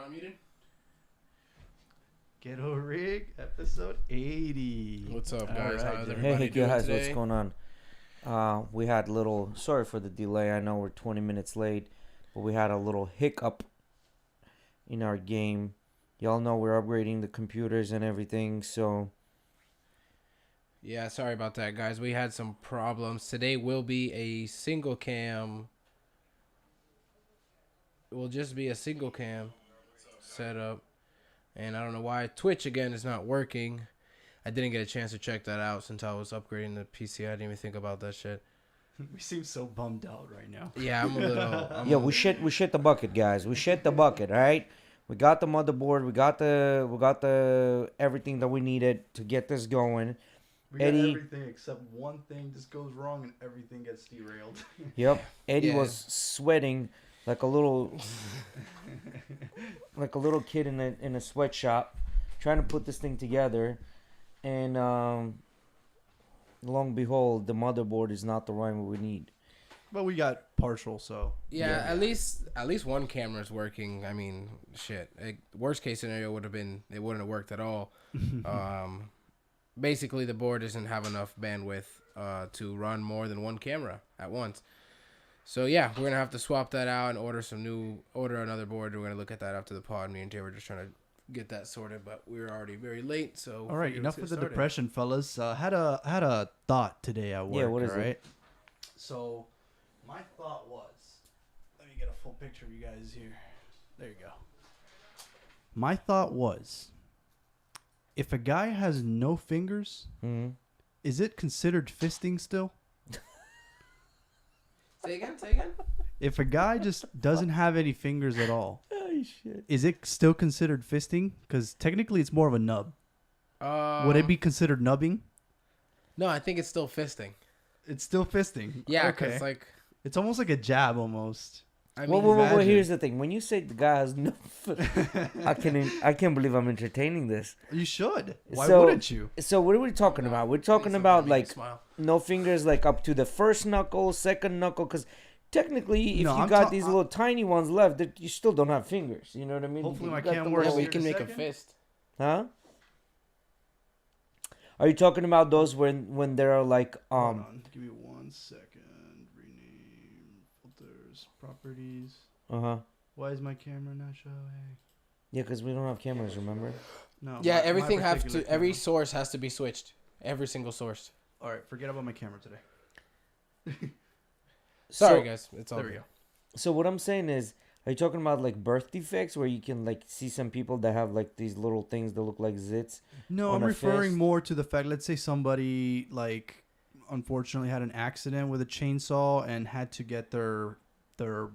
unmuted? GhettoRig, episode 80. What's up, guys? All right, How's dude. everybody Hey doing guys, today? what's going on? We had a little, sorry for the delay. I know we're 20 minutes late, but we had a little hiccup in our game. Y'all know we're upgrading the computers and everything, so Yeah, sorry about that, guys. We had some problems. Today will be a single cam. It will just be a single cam setup. And I don't know why Twitch, again, is not working. I didn't get a chance to check that out since I was upgrading the PC. I didn't even think about that shit. We seem so bummed out right now. Yeah, I'm a little... yeah, we shit the bucket, guys. We shit the bucket, all right? We got the motherboard, we got the everything that we needed to get this going. We got Eddie- everything except one thing just goes wrong and everything gets derailed. Yep. Eddie Yeah. was sweating like a little kid in a sweatshop trying to put this thing together, and lo and behold, the motherboard is not the one we need. But we got partial, so. Yeah, at least one camera is working. I mean, shit. Worst case scenario would have been it wouldn't have worked at all. Basically, the board doesn't have enough bandwidth to run more than one camera at once. So yeah, we're gonna have to swap that out and order another board. We're gonna look at that after the pod. Me and Jay were just trying to get that sorted, but we're already very late. So All right, figured enough let's with get the started. depression, fellas. Had a thought today at work. Yeah, what is it? right? So, my thought was, let me get a full picture of you guys here. There you go. My thought was, if a guy has no fingers, Mm-hmm. is it considered fisting still? Say again. If a guy just doesn't have any fingers at all, Oh shit! is it still considered fisting? Because technically it's more of a nub. Would it be considered nubbing? No, I think it's still fisting. It's still fisting. Yeah, okay. because like It's almost like a jab almost. I Well, mean, imagine. here's the thing. When you say the guy has no, I can't believe I'm entertaining this. You should. Why So- wouldn't you? So what are we talking about? We're talking something about to make you like smile. no fingers, like up to the first knuckle, second knuckle, because technically, if No, you I'm got ta- these little tiny ones left, that you still don't have fingers. You know what I mean? Hopefully You my got cam the works. Yeah, little- we can make a second? fist. Huh? Are you talking about those when they're like Hold on. Give me 1 second. Rename filters properties. uh-huh. Why is my camera not showing? Yeah, because we don't have cameras, remember? No. Yeah, my everything particular every camera. source has to be switched. Every single source. All right, forget about my camera today. Sorry, So- guys. It's all There we good. go. So what I'm saying is, are you talking about like birth defects where you can like see some people that have like these little things that look like zits? No, On I'm a referring fist? more to the fact. Let's say somebody like unfortunately had an accident with a chainsaw and had to get their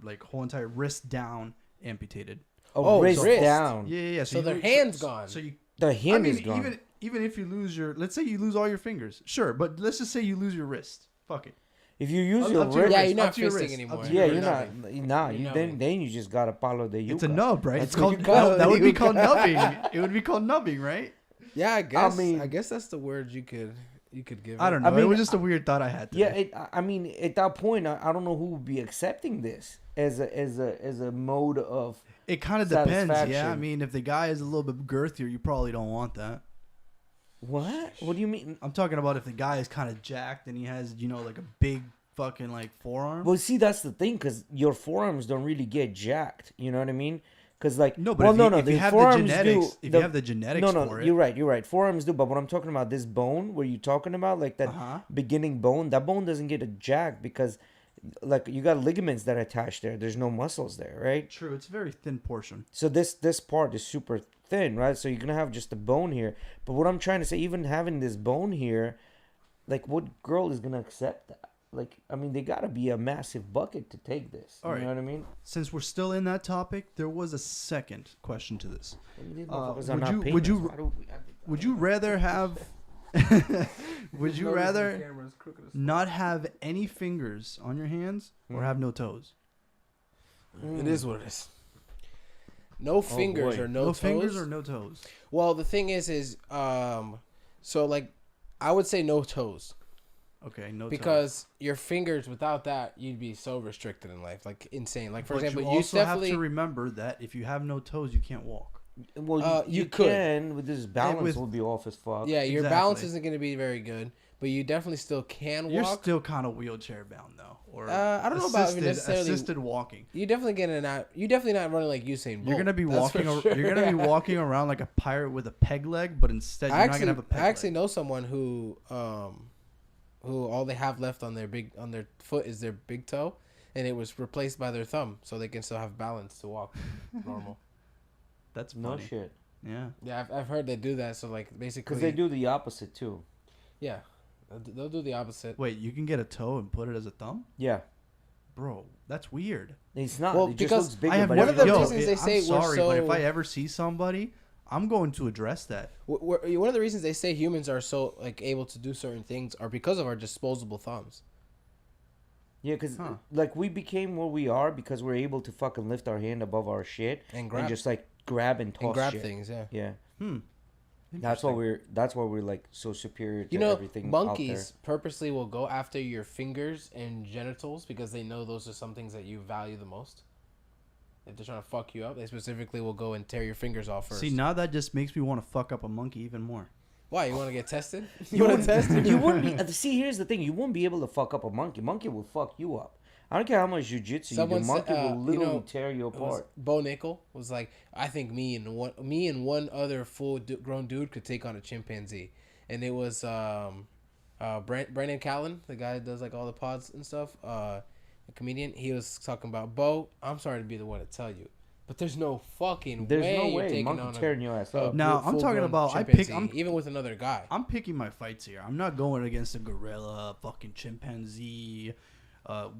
like whole entire wrist down amputated. Oh, wrist wrist. down. Yeah. So you their lose- hand's so- gone. So you. The hand I mean, is gone. even if you lose let's say you lose all your fingers, sure. But let's just say you lose your wrist. Fuck it. If you use Up- your up to your wrist, Yeah, wrist, you're not up to your fisting wrist, anymore. up to yeah, your you're wrist. not. Nah, You're you nubbing. then you just gotta follow the yucca. It's a nub, right? That's It's what called you call that would be yucca. called nubbing. It would be called nubbing, right? Yeah, I guess. mean- I guess that's the word you could give. I don't know. I mean, it was just a weird thought I had. Yeah, Today. I mean, at that point, I don't know who would be accepting this as a mode of. It kind of depends. Yeah, I satisfaction. mean, if the guy is a little bit girthier, you probably don't want that. What? What do you mean? I'm talking about if the guy is kind of jacked and he has, like a big fucking like forearm. Well, see, that's the thing, because your forearms don't really get jacked. You know what I mean? Because like, No, but well, if no, you, no, if you the have the forearms genetics, do. if the- you have the genetics no, for it, you're right. Forearms do, but what I'm talking about, this bone where you're talking about, like that Uh-huh. beginning bone, that bone doesn't get a jack because, like, you got ligaments that are attached there. There's no muscles there, right? True, it's a very thin portion. So this part is super thin, right? So you're gonna have just a bone here. But what I'm trying to say, even having this bone here, like, what girl is gonna accept that? Like, I mean, they gotta be a massive bucket to take this. All You right. know what I mean? Since we're still in that topic, there was a second question to this. These Uh, motherfuckers are would not you- paying would us. you- Why don't we have to- Would you rather have? Would you rather not have any fingers on your hands or have no toes? It is what it is. No fingers boy. or no toes. fingers or no toes. Well, the thing is, so like, I would say no toes. Okay, no toes. Because your fingers, without that, you'd be so restricted in life, like insane. Like for example, you you also definitely have to remember that if you have no toes, you can't walk. Well, you you could. can, with this balance with- will be off as fuck. yeah, your Exactly. balance isn't going to be very good, but you definitely still can walk. You're still kind of wheelchair bound though, or I don't know about necessarily assisted walking. You definitely getting out. You definitely not running like Usain Bolt. You're gonna be That's walking. for sure. You're gonna be walking around like a pirate with a peg leg, but instead you're not gonna have a peg I actually leg. know someone who all they have left on their foot is their big toe, and it was replaced by their thumb, so they can still have balance to walk normal. That's No funny. shit. Yeah. Yeah, I've heard they do that. So like basically, Because they do the opposite too. Yeah, they'll do the opposite. Wait, you can get a toe and put it as a thumb, Yeah. bro? That's weird. It's not. Well, it just because looks bigger. I have but one it of the looks- reasons they say I'm we're sorry, but if so- I ever see somebody, I'm going to address that. One of the reasons they say humans are so like able to do certain things are because of our disposable thumbs. Yeah, because Huh. like we became what we are because we're able to fucking lift our hand above our shit And grab- and just like grab and toss shit. things. Yeah. Yeah, Interesting. that's why we're like so superior to You know, everything monkeys purposely will go after your fingers and genitals because they know those are some things that you value the most. If they're trying to fuck you up, they specifically will go and tear your fingers off first. See, now that just makes me want to fuck up a monkey even more. Why? You want to get tested? You You want wouldn't- to test it? You wouldn't be. See, here's the thing: you wouldn't be able to fuck up a monkey. Monkey will fuck you up. I don't care how much jujitsu you do. Someone said, Monkey will you literally know, tear you It was- apart. Bo Nickel was like, I think me and one other grown dude could take on a chimpanzee, and it was Brandon Callen, the guy that does like all the pods and stuff, a comedian. He was talking about Bo. I'm sorry to be the one to tell you, but there's no fucking There's way no you're way taking monkey on tearing your ass a up. Now, I'm talking full-grown about- chimpanzee, even with another guy. I'm picking my fights here. I'm not going against a gorilla, fucking chimpanzee,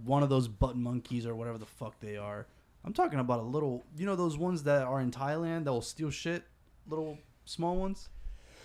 one of those butt monkeys or whatever the fuck they are. I'm talking about a little, you know, those ones that are in Thailand that will steal shit, little small ones.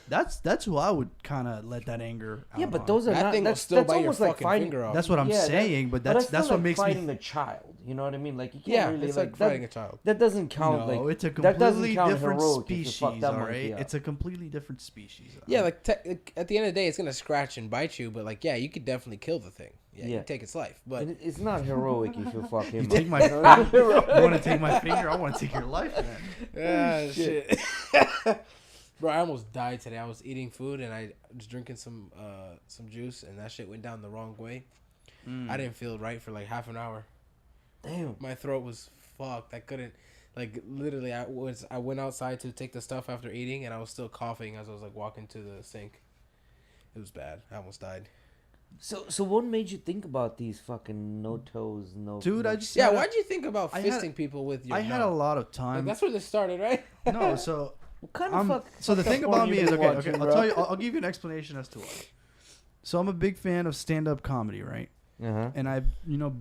That's who I would kind of let that anger out Yeah, but on. those are That not. thing will That's, still that's bite your almost like fucking fighting. finger off. That's what I'm Yeah, saying, but that's still what like makes me. fighting a child. You know what I mean? Like you can't Yeah, really it's like like that, fighting a child. That doesn't count. No, like it's a that doesn't completely count different heroic if you fuck species, that all monkey right? up. It's a completely different species. Yeah, like at the end of the day, it's gonna scratch and bite you, but like, yeah, you could definitely kill the thing. Yeah, you Yeah. can take its life, but It's not heroic if you fuck him. You take my, you want to take my finger? I want to take your life, man. ah, shit. Bro, I almost died today. I was eating food and I was drinking some juice, and that shit went down the wrong way. I didn't feel right for like half an hour. Damn. My throat was fucked. I couldn't, like, literally. I went outside to take the stuff after eating, and I was still coughing as I was like walking to the sink. It was bad. I almost died. So what made you think about these fucking no toes, no? Dude, no- I just Yeah, had a- why would you think about I had- fisting people with your? I had a mouth? lot of Like, time. that's where this started, right? No, so What kind of fuck? so the fucked thing up porn about me you is been okay. watching, I'll bro? tell you. I'll give you an explanation as to why. So I'm a big fan of stand-up comedy, right? Uh-huh. And I've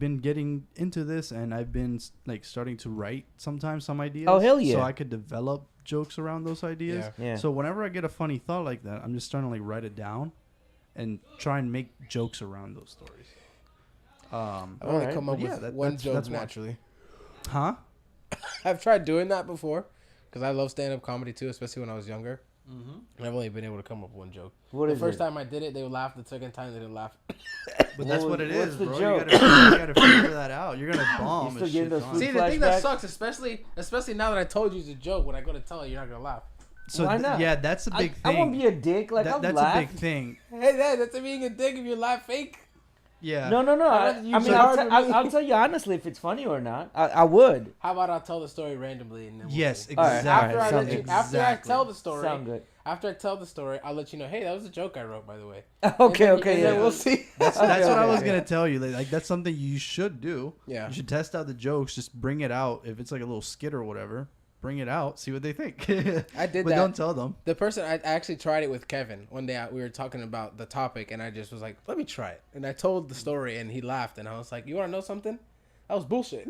been getting into this, and I've been like starting to write sometimes some ideas. Oh, hell yeah. So I could develop jokes around those ideas. Yeah. Yeah. So whenever I get a funny thought like that, I'm just starting to like write it down, and try and make jokes around those stories. I've only Alright, come up but yeah, with one joke that's why. naturally. Huh? I've tried doing that before because I love stand-up comedy too, especially when I was younger. Mm-hmm. And I've only been able to come up with one joke. What The is first it? time I did it, they would laugh. The second time, they didn't laugh. But that's What what was- it what's is, the bro. joke? You gotta figure that out. You're gonna bomb. still and getting shit, those Tom. food See, the thing that flashbacks? sucks, especially now that I told you it's a joke, when I go to tell you, you're not gonna laugh. So Why not? yeah, that's a big I thing. won't be a dick. Like I'll that's laugh. a big thing. Hey, that's being a dick if you laugh fake. Yeah. No. I'd I rather you mean, say hard for me. I'll tell you honestly if it's funny or not. I would. How about I'll tell the story randomly and then we'll Yes, see. Alright, exactly. After I sounds let you, good. after I Exactly. tell the story, Sound good. after I tell the story, I'll let you know. Hey, that was a joke I wrote, by the way. Okay, And okay, then yeah. we'll see. That's Okay, what I okay, was okay. gonna tell you. Like that's something you should do. Yeah. You should test out the jokes. Just bring it out. If it's like a little skit or whatever, bring it out. See what they think. I did but that. don't tell them. The person I actually tried it with Kevin one day. We were talking about the topic, and I just was like, "Let me try it." And I told the story, and he laughed, and I was like, "You want to know something? That was bullshit."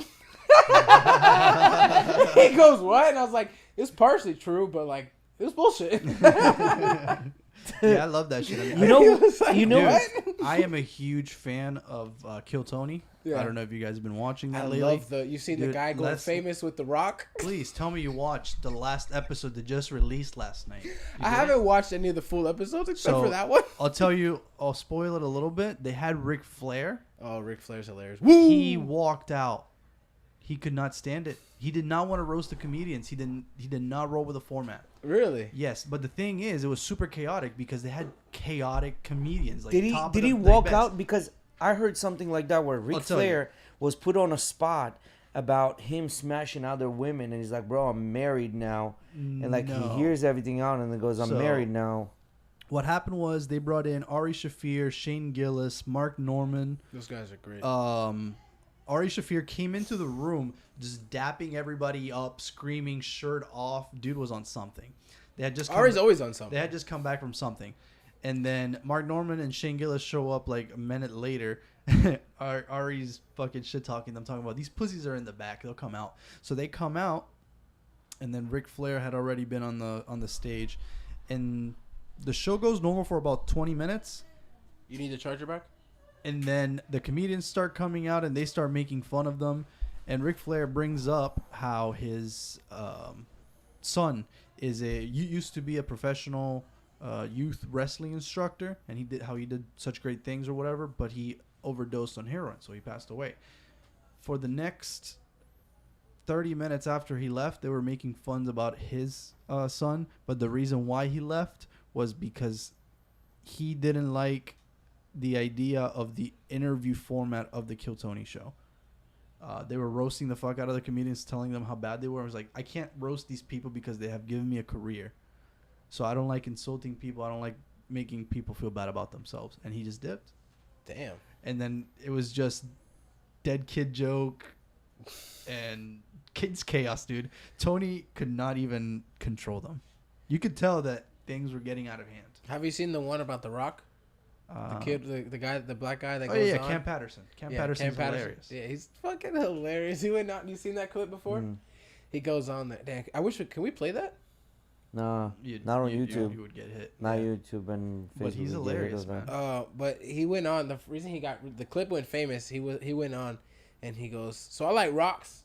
He goes, "What?" And I was like, "It's partially true, but like, it was bullshit." Yeah, I love that shit. I mean, You know, like, you know, dude, I am a huge fan of Kill Tony. Yeah. I don't know if you guys have been watching that I lately. love you seen the Dude, guy going let's- famous with The Rock? Please tell me you watched the last episode that just released last night. You I did? haven't watched any of the full episodes except So- for that one. I'll tell you. I'll spoil it a little bit. They had Ric Flair. Oh, Ric Flair's hilarious. Woo! He walked out. He could not stand it. He did not want to roast the comedians. He did not roll with the format. Really? Yes, but the thing is, it was super chaotic because they had chaotic comedians. Like did he top did of he the walk best. out? Because I heard something like that where I'll Ric tell you. Flair was put on a spot about him smashing other women, and he's like, "Bro, I'm married now," and like No. he hears everything out, and then goes, "I'm So- married now." What happened was they brought in Ari Shafir, Shane Gillis, Mark Norman. Those guys are great. Ari Shafir came into the room just dapping everybody up, screaming, shirt off. Dude was on something. They had just Ari's always on something. They had just come back from something. And then Mark Norman and Shane Gillis show up like a minute later. Ari's fucking shit talking them, talking about these pussies are in the back. They'll come out. So they come out, and then Ric Flair had already been on the stage. And the show goes normal for about 20 minutes. You need the charger back? And then the comedians start coming out and they start making fun of them. And Ric Flair brings up how his son used to be a professional youth wrestling instructor, and he did such great things or whatever, but he overdosed on heroin, so he passed away. For the next 30 minutes after he left, they were making fun about his son, but the reason why he left was because he didn't like the idea of the interview format of the Kill Tony show. They were roasting the fuck out of the comedians, telling them how bad they were. I was like, I can't roast these people because they have given me a career. So I don't like insulting people. I don't like making people feel bad about themselves. And he just dipped. Damn. And then it was just dead kid joke and kids chaos, dude. Tony could not even control them. You could tell that things were getting out of hand. Have you seen the one about The Rock? The kid, the guy, the black guy that Oh goes yeah, on? Cam Patterson. Cam Yeah, Patterson's Cam Patterson. hilarious. Yeah, he's fucking hilarious. He went out. You seen that clip before? He goes on there. Damn, I wish. Can we play that? Nah, You'd- not on you- YouTube. You would get hit. Not Yeah. YouTube and Facebook. But he's would get rid hilarious, of that. man. But he went on. The reason he got the clip went famous. He went on, and he goes. So I like rocks.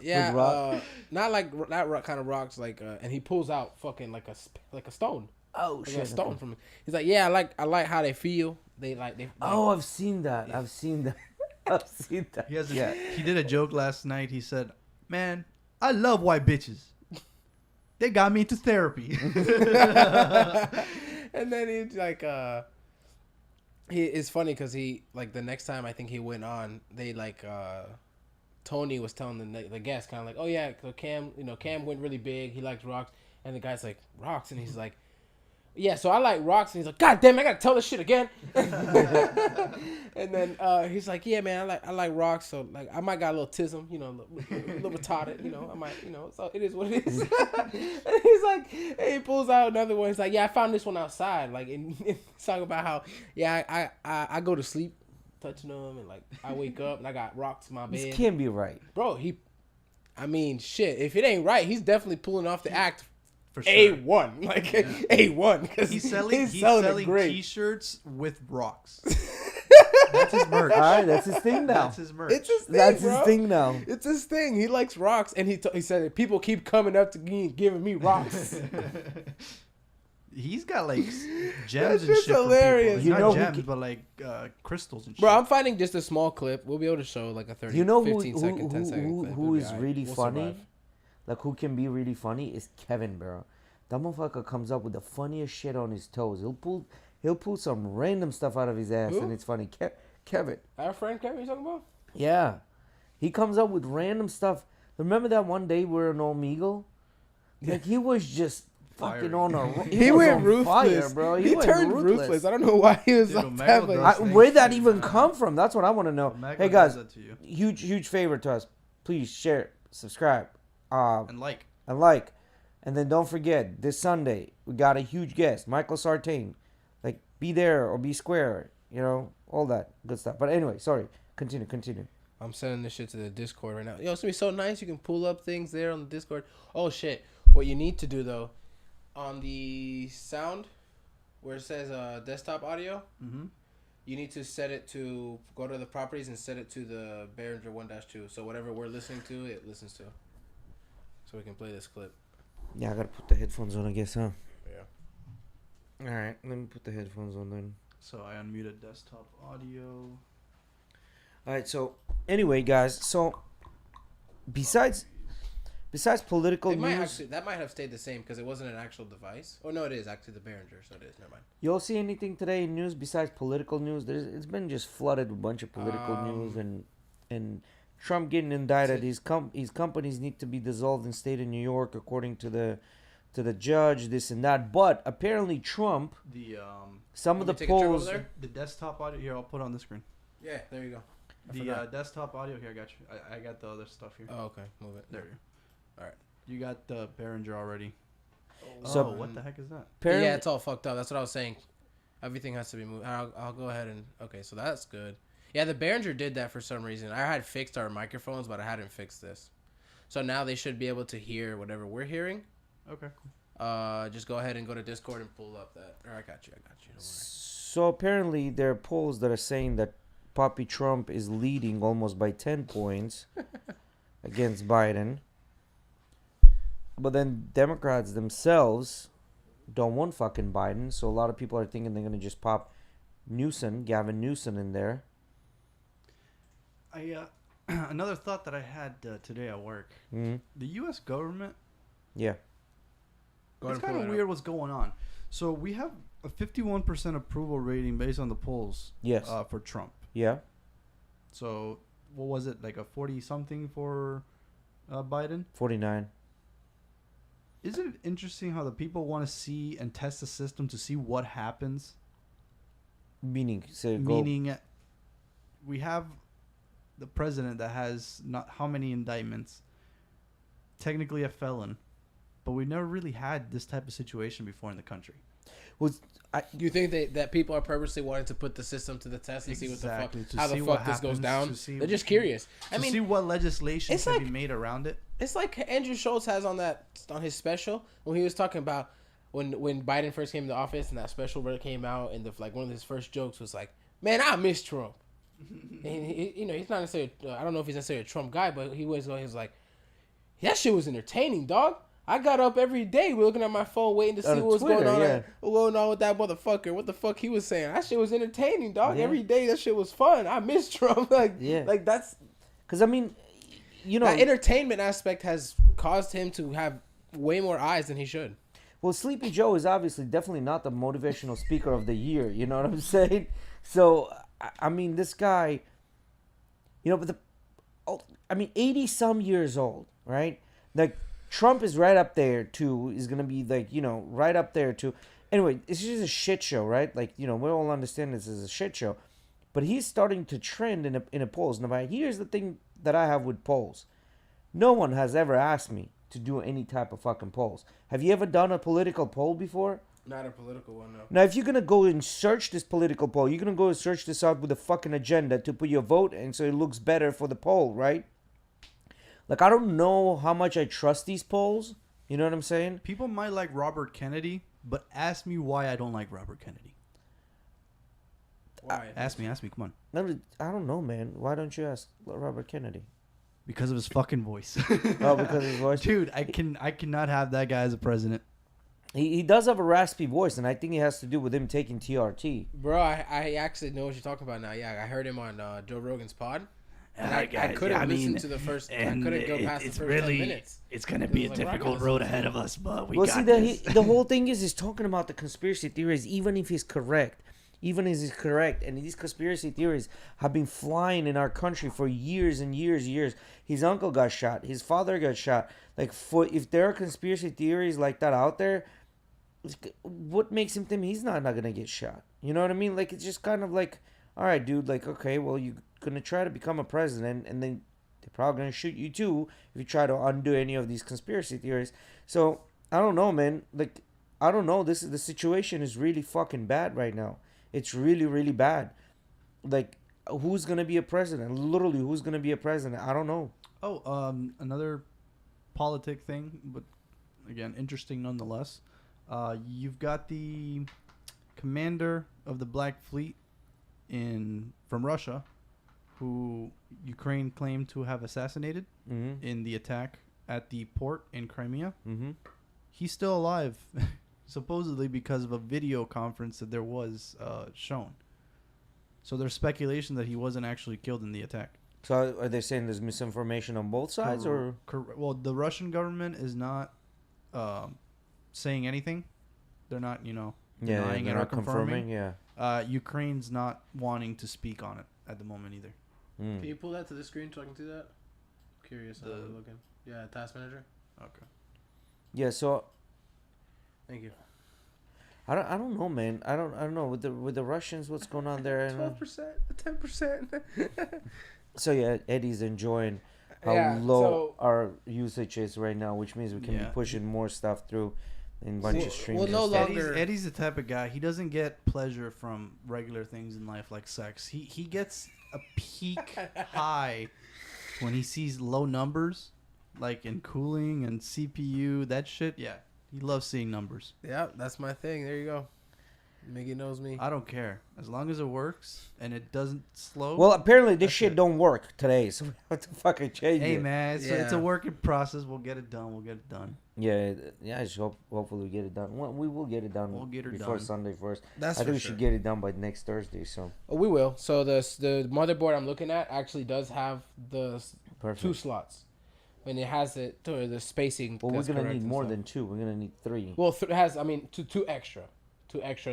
Yeah, rock? not like that rock kind of rocks. Like, and he pulls out fucking like a stone. Oh Like shit! a stone from. He's like, yeah, I like how they feel. They like they. Oh, I've seen that. I've seen that. I've seen that. He did a joke last night. He said, "Man, I love white bitches. They got me into therapy." And then he like he it's funny because he like the next time I think he went on, they like Tony was telling the guest kind of like, oh yeah, so Cam went really big, he likes rocks, and the guy's like, rocks, and he's like, yeah, so I like rocks, and he's like, god damn, I gotta tell this shit again. And then he's like, yeah, man, I like rocks, so like I might got a little tism, a little retarded, I might, so it is what it is. And he's like, and he pulls out another one. He's like, yeah, I found this one outside, like, and he's talking about how, yeah, I go to sleep touching them, and like I wake up and I got rocks in my bed. This can't be right. Bro, I mean, shit, if it ain't right, he's definitely pulling off the act. For sure. A1, like A1, because He's selling it great. T-shirts with rocks. That's his merch. All right, that's his thing now. That's his merch. It's his thing, That's bro. his thing now. It's his thing. He likes rocks, and he said that people keep coming up to me and giving me rocks. He's got like gems That's and just shit. hilarious. For You people. know Not who gems, but like crystals and shit. Bro, I'm finding just a small clip. We'll be able to show like a 30, You know 15 second, 10 second clip. who It'll be is alright. really We'll funny? survive. Like who can be really funny is Kevin, bro. That motherfucker comes up with the funniest shit on his toes. He'll pull some random stuff out of his ass, Who? and it's funny. Kevin. Our friend Kevin, you talking about? Yeah, he comes up with random stuff. Remember that one day we were in Omegle? Like he was just fucking Firing. on a. He was went on ruthless, fire, bro. He went turned ruthless. I don't know why he was Dude, like Omegle that, but does things Where'd that too, even man. come from? That's what I want to know. Omega Hey does guys, that to you. huge favor to us. Please share, subscribe, And like, and like. And then don't forget, this Sunday, we got a huge guest, Michael Sartain. Like, be there or be square, all that good stuff. But anyway, sorry. Continue. I'm sending this shit to the Discord right now. Yo, it's gonna be so nice. You can pull up things there on the Discord. Oh shit! What you need to do though, on the sound where it says desktop audio, Mm-hmm. you need to set it to go to the properties and set it to the Behringer 1-2. So whatever we're listening to, it listens to. So we can play this clip. Yeah, I gotta put the headphones on, I guess, huh? Yeah. All right, let me put the headphones on then. So I unmuted desktop audio. All right, so anyway, guys, so besides political news, That might have stayed the same because it wasn't an actual device. Oh no, it is actually the Behringer, so it is. Never mind. you all see anything today in news besides political news? It's been just flooded with a bunch of political news and Trump getting indicted. His companies need to be dissolved in state of New York according to the judge. This and that, but apparently Trump, some of the polls, the desktop audio here. I'll put on the screen. Yeah, there you go. The desktop audio here. I got you. I got the other stuff here. Oh, okay. Move it. There you go. All right. You got the Behringer already. So- Oh, what the heck is that? apparently, Yeah, it's all fucked up. That's what I was saying. Everything has to be moved. I'll go ahead and okay. So that's good. Yeah, the Behringer did that for some reason. I had fixed our microphones, but I hadn't fixed this. So now they should be able to hear whatever we're hearing. Okay, cool. Just go ahead and go to Discord and pull up that. Or I got you. Don't worry. so apparently there are polls that are saying that Papi Trump is leading almost by 10 points against Biden. But then Democrats themselves don't want fucking Biden, so a lot of people are thinking they're gonna just pop Gavin Newsom in there. I another thought that I had today at work. Mm-hmm. The U.S. government. Yeah. Go ahead It's and pull kind of that weird what's going on. So we have a 51% approval rating based on the polls. Yes. For Trump. Yeah. So what was it, like a 40 something for Biden? 49. Isn't it interesting how the people want to see and test the system to see what happens? Meaning, Meaning, we have the president that has not how many indictments, technically a felon, but we never really had this type of situation before in the country. You think that people are purposely wanting to put the system to the test and Exactly, see how the fuck this goes down? They're just curious. I mean, see what legislation it's can like- be made around it. it's like Andrew Schultz has on his special when he was talking about when Biden first came to office and that special where it came out and one of his first jokes was like, "Man, I miss Trump." And he's not necessarily I don't know if he's necessarily a Trump guy, but he was like, "That shit was entertaining, dog. I got up every day looking at my phone waiting to see what was going on. yeah. What's going on with that motherfucker? What the fuck he was saying? That shit was entertaining, dog. Yeah. Every day that shit was fun. I miss Trump." Like that's Because, I mean, that entertainment aspect has caused him to have way more eyes than he should. Well, Sleepy Joe is obviously definitely not the motivational speaker of the year. You know what I'm saying? So, I mean, this guy, but 80 some years old, right? Like, Trump is right up there too. Is gonna be right up there too. Anyway, it's just a shit show, right? Like, we all understand this is a shit show, but he's starting to trend in a polls. Now, here's the thing that I have with polls. No one has ever asked me to do any type of fucking polls. Have you ever done a political poll before? Not a political one, no. Now, if you're going to go and search this political poll, you're going to go and search this out with a fucking agenda to put your vote in so it looks better for the poll, right? Like, I don't know how much I trust these polls. You know what I'm saying? People might like Robert Kennedy, but ask me why I don't like Robert Kennedy. Why? Ask me, come on. I don't know, man. Why don't you ask Robert Kennedy? Because of his fucking voice. Oh, because of his voice? Dude, I cannot have that guy as a president. He does have a raspy voice, and I think it has to do with him taking TRT. Bro, I actually know what you're talking about now. Yeah, I heard him on Joe Rogan's pod. And I couldn't listen to the first. I couldn't go past the first 10 minutes. It's going to be a difficult road ahead of us, but we got this. The whole thing is he's talking about the conspiracy theories, even if he's correct. Even if he's correct, and these conspiracy theories have been flying in our country for years and years and years. His uncle got shot. His father got shot. Like, if there are conspiracy theories like that out there, what makes him think he's not going to get shot? You know what I mean? Like, it's just kind of like, all right, dude, like, okay, well, you're going to try to become a president, and then they're probably going to shoot you too if you try to undo any of these conspiracy theories. So, I don't know, man. Like, I don't know. The situation is really fucking bad right now. It's really, really bad. Like, who's going to be a president? Literally, who's going to be a president? I don't know. Oh, another politic thing, but again, interesting nonetheless. You've got the commander of the Black Fleet from Russia, who Ukraine claimed to have assassinated Mm-hmm. in the attack at the port in Crimea. Mm-hmm. He's still alive, supposedly because of a video conference that there was shown. So there's speculation that he wasn't actually killed in the attack. So are they saying there's misinformation on both sides, or? Well, the Russian government is not saying anything. They're not, denying they're it or not confirming. Yeah. Ukraine's not wanting to speak on it at the moment either. Can you pull that to the screen so I can see that? Curious how The- they're looking. Yeah, task manager. Okay. Yeah. So Thank you. I don't know, man. I don't know with the Russians. What's going on there? 12%, 10%. So yeah, Eddie's enjoying how Yeah, low so- our usage is right now, which means we can be Yeah. pushing more stuff through in a bunch Well- of streams. well, no and stuff. longer- Eddie's the type of guy. He doesn't get pleasure from regular things in life like sex. He gets a peak high when he sees low numbers, like in cooling and CPU. That shit. Yeah, he loves seeing numbers. Yeah, that's my thing. There you go. Miggy knows me. I don't care as long as it works and it doesn't slow. Well, apparently this That's shit it. don't work today, so we have to fucking change hey it. man, it's a Yeah. working process. We'll get it done. We'll get it done. Yeah, I just hopefully we get it done. We will get it done We'll get her before done. Sunday first. That's I for think we sure. should get it done by next Thursday. So Oh, we will. So the motherboard I'm looking at actually does have the perfect. 2 slots, and it has it to the spacing. Well, we're that's gonna correct need and more stuff. than 2. We're gonna need 3. Well, it has. I mean, two extra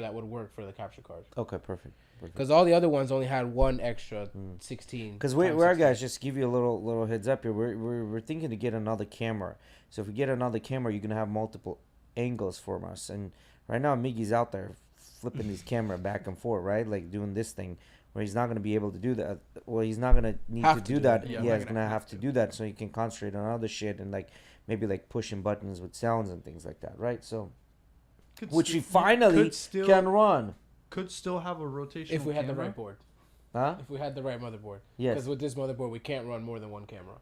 that would work for the capture card. Okay, perfect. Because all the other ones only had one extra 16. Because times we're 16. guys, just to give you a little heads up here. We're thinking to get another camera. So if we get another camera, you're gonna have multiple angles from us. And right now, Miggy's out there flipping his camera back and forth, right? Like doing this thing where he's not gonna be able to do that. Well, he's not gonna need Have to to do do that. it. Yeah, Yeah, he's gonna have to do that so he can concentrate on other shit and like maybe like pushing buttons with sounds and things like that, right? So which we finally can run. could still have a rotation if we had the right board, Huh? if we had the right motherboard. Yes. Because with this motherboard, we can't run more than one camera.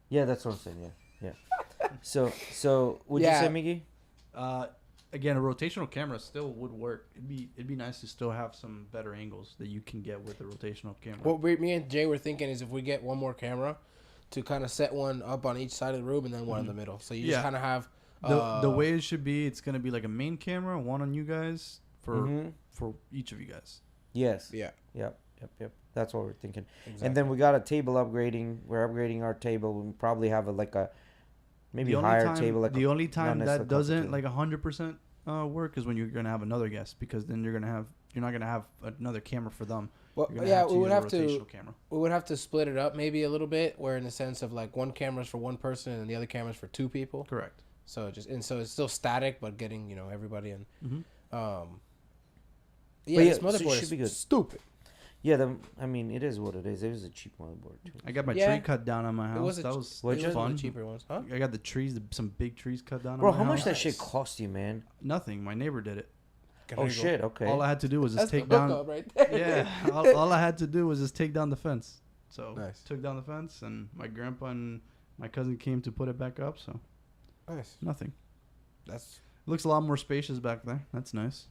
Yeah, that's what I'm saying. Yeah. So would Yeah. you say, Miggy? Again, a rotational camera still would work. It'd be nice to still have some better angles that you can get with a rotational camera. What me and Jay were thinking is if we get one more camera, to kind of set one up on each side of the room and then one in the middle. So you Yeah. just kind of have the way it should be, it's gonna be like a main camera, one on you guys for each of you guys. Yes. Yeah. Yep. That's what we're thinking. Exactly. And then we got a table upgrading. We're upgrading our table. We probably have a maybe higher table. Like the only time not that necessarily doesn't complicated. like 100% work is when you're gonna have another guest, because then you're not gonna have another camera for them. Well, You're gonna yeah, have to we would use a have to rotational camera. we would have to split it up maybe a little bit, where in the sense of like one camera's for one person and the other camera's for 2 people. Correct. So so it's still static, but getting everybody in. Mhm. Yeah, this so it motherboard should be is good. stupid. Yeah, I mean, it is what it is. It was a cheap motherboard too. I got my Yeah. tree cut down on my It house. was That was What'd It you- was one of fun. the cheaper ones, huh? I got the trees, some big trees cut down. Bro, on my how much house. that shit Nice. cost you, man? Nothing. My neighbor did it. There Oh you go. shit. Okay. All I had to do was just That's the take down. hookup right there. Yeah, all I had to do was just take down the fence. So Nice. took down the fence, and my grandpa and my cousin came to put it back up. So Nice. nothing. That's Looks a lot more spacious back there. That's nice.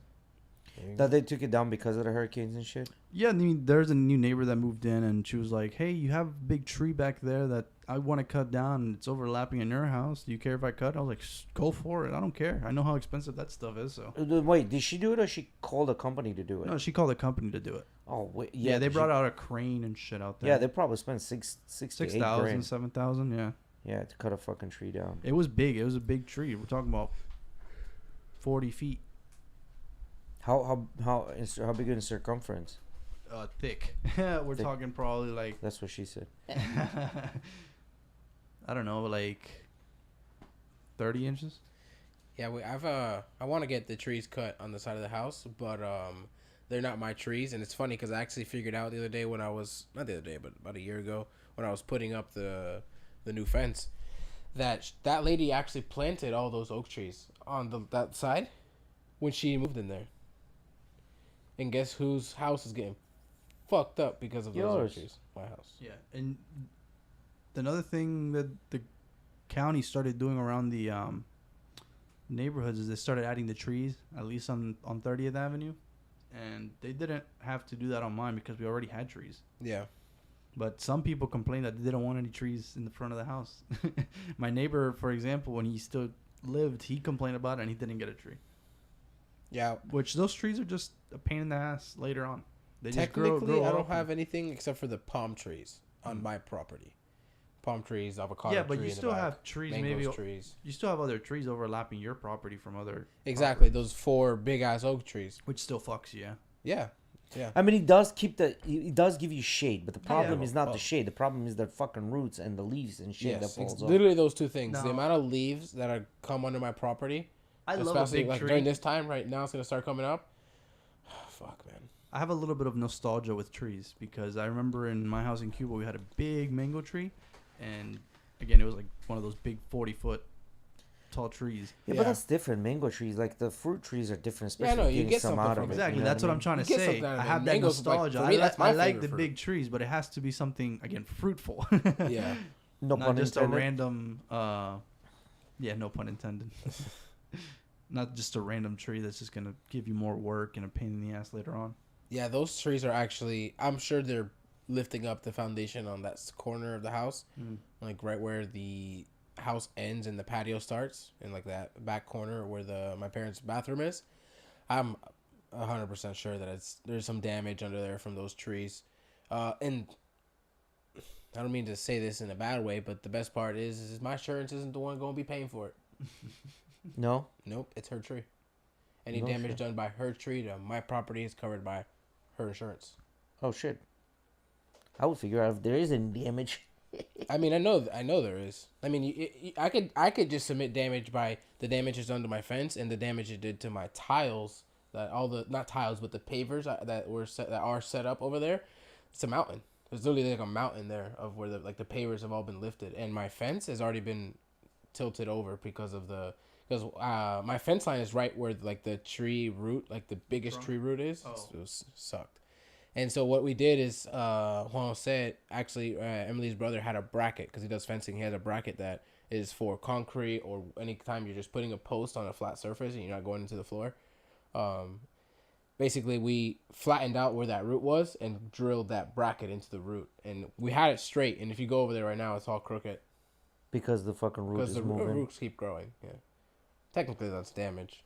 there you That go. they took it down because of the hurricanes and shit. Yeah, I mean, there's a new neighbor that moved in, and she was like, "Hey, you have a big tree back there that I want to cut down, and it's overlapping in your house. Do you care if I cut?" I was like, "Go for it. I don't care. I know how expensive that stuff is." So Wait, did she do it or she called a company to do it? no, she called the company to do it. Oh wait, Yeah, they she- brought out a crane and shit out there. Yeah, they probably spent six to 8 6,000, grand. 7,000. Yeah, Yeah, to cut a fucking tree down. it was big. It was a big tree. We're talking about 40 feet. How big in circumference? Thick. We're Thick. talking probably like That's what she said. I don't know, like 30 inches. Yeah, I want to get the trees cut on the side of the house, but they're not my trees, and it's funny because I actually figured out the other day when I was not the other day, but about a year ago when I was putting up the new fence, that lady actually planted all those oak trees on that side when she moved in there. And guess whose house is getting fucked up because of those oak Yours. trees? My house. Yeah, and another thing that the county started doing around the neighborhoods is they started adding the trees, at least on 30th Avenue, and they didn't have to do that on mine because we already had trees. Yeah. But some people complained that they didn't want any trees in the front of the house. My neighbor, for example, when he still lived, he complained about it and he didn't get a tree. Yeah. Which those trees are just a pain in the ass later on. They just Technically, I up don't have anything except for the palm trees on my property. Palm trees, avocado yeah, but tree you in the still back, have trees. mangoes Maybe trees. you still have other trees overlapping your property from other. Exactly, properties, those 4 big ass oak trees. which still fucks you. Yeah. Yeah. Yeah. I mean, it does it does give you shade, but the problem Yeah. is not Oh. the shade. The problem is the fucking roots and the leaves and shit that Yes, falls it's off. literally those 2 things. The No. amount of leaves that are come under my property, I love a especially big like tree. during this time right now, it's gonna start coming up. Fuck, man. I have a little bit of nostalgia with trees because I remember in my house in Cuba we had a big mango tree, and again it was like one of those big 40-foot tall trees. Yeah, Yeah. but that's different. Mango trees, like the fruit trees, are different. Yeah, Especially no, you getting get some something out from of it. it. Exactly, you know that's what I I'm mean? trying to You get say. something out of I it. have that Mango's, like, nostalgia. for me, that's my I like favorite the fruit. big trees, but it has to be something again fruitful. Yeah. No Not pun just intended. a random. Yeah, no pun intended. Not just a random tree that's just gonna give you more work and a pain in the ass later on. Yeah, those trees are actually, I'm sure they're lifting up the foundation on that corner of the house, like right where the house ends and the patio starts, and like that back corner where my parents' bathroom is. I'm 100% sure that there's some damage under there from those trees, and I don't mean to say this in a bad way, but the best part is my insurance isn't the one going to be paying for it. No. Nope, it's her tree. Any No damage shit. done by her tree to my property is covered by her insurance. Oh shit. I would figure out if there is any damage. I mean, I know there is. I mean, I could just submit damage by the damage is done to my fence and the damage it did to my tiles. That all the not tiles, but the pavers that are set up over there. It's a mountain. There's literally like a mountain there of where the pavers have all been lifted, and my fence has already been tilted over because my fence line is right where like the tree root, like the biggest tree root is. Oh. It was sucked. And so what we did is, Juan said, actually, Emily's brother had a bracket because he does fencing. He has a bracket that is for concrete or anytime you're just putting a post on a flat surface and you're not going into the floor. Basically, we flattened out where that root was and drilled that bracket into the root. And we had it straight. And if you go over there right now, it's all crooked. Because the fucking root Because is the moving. roots keep growing. Yeah. Technically, that's damage.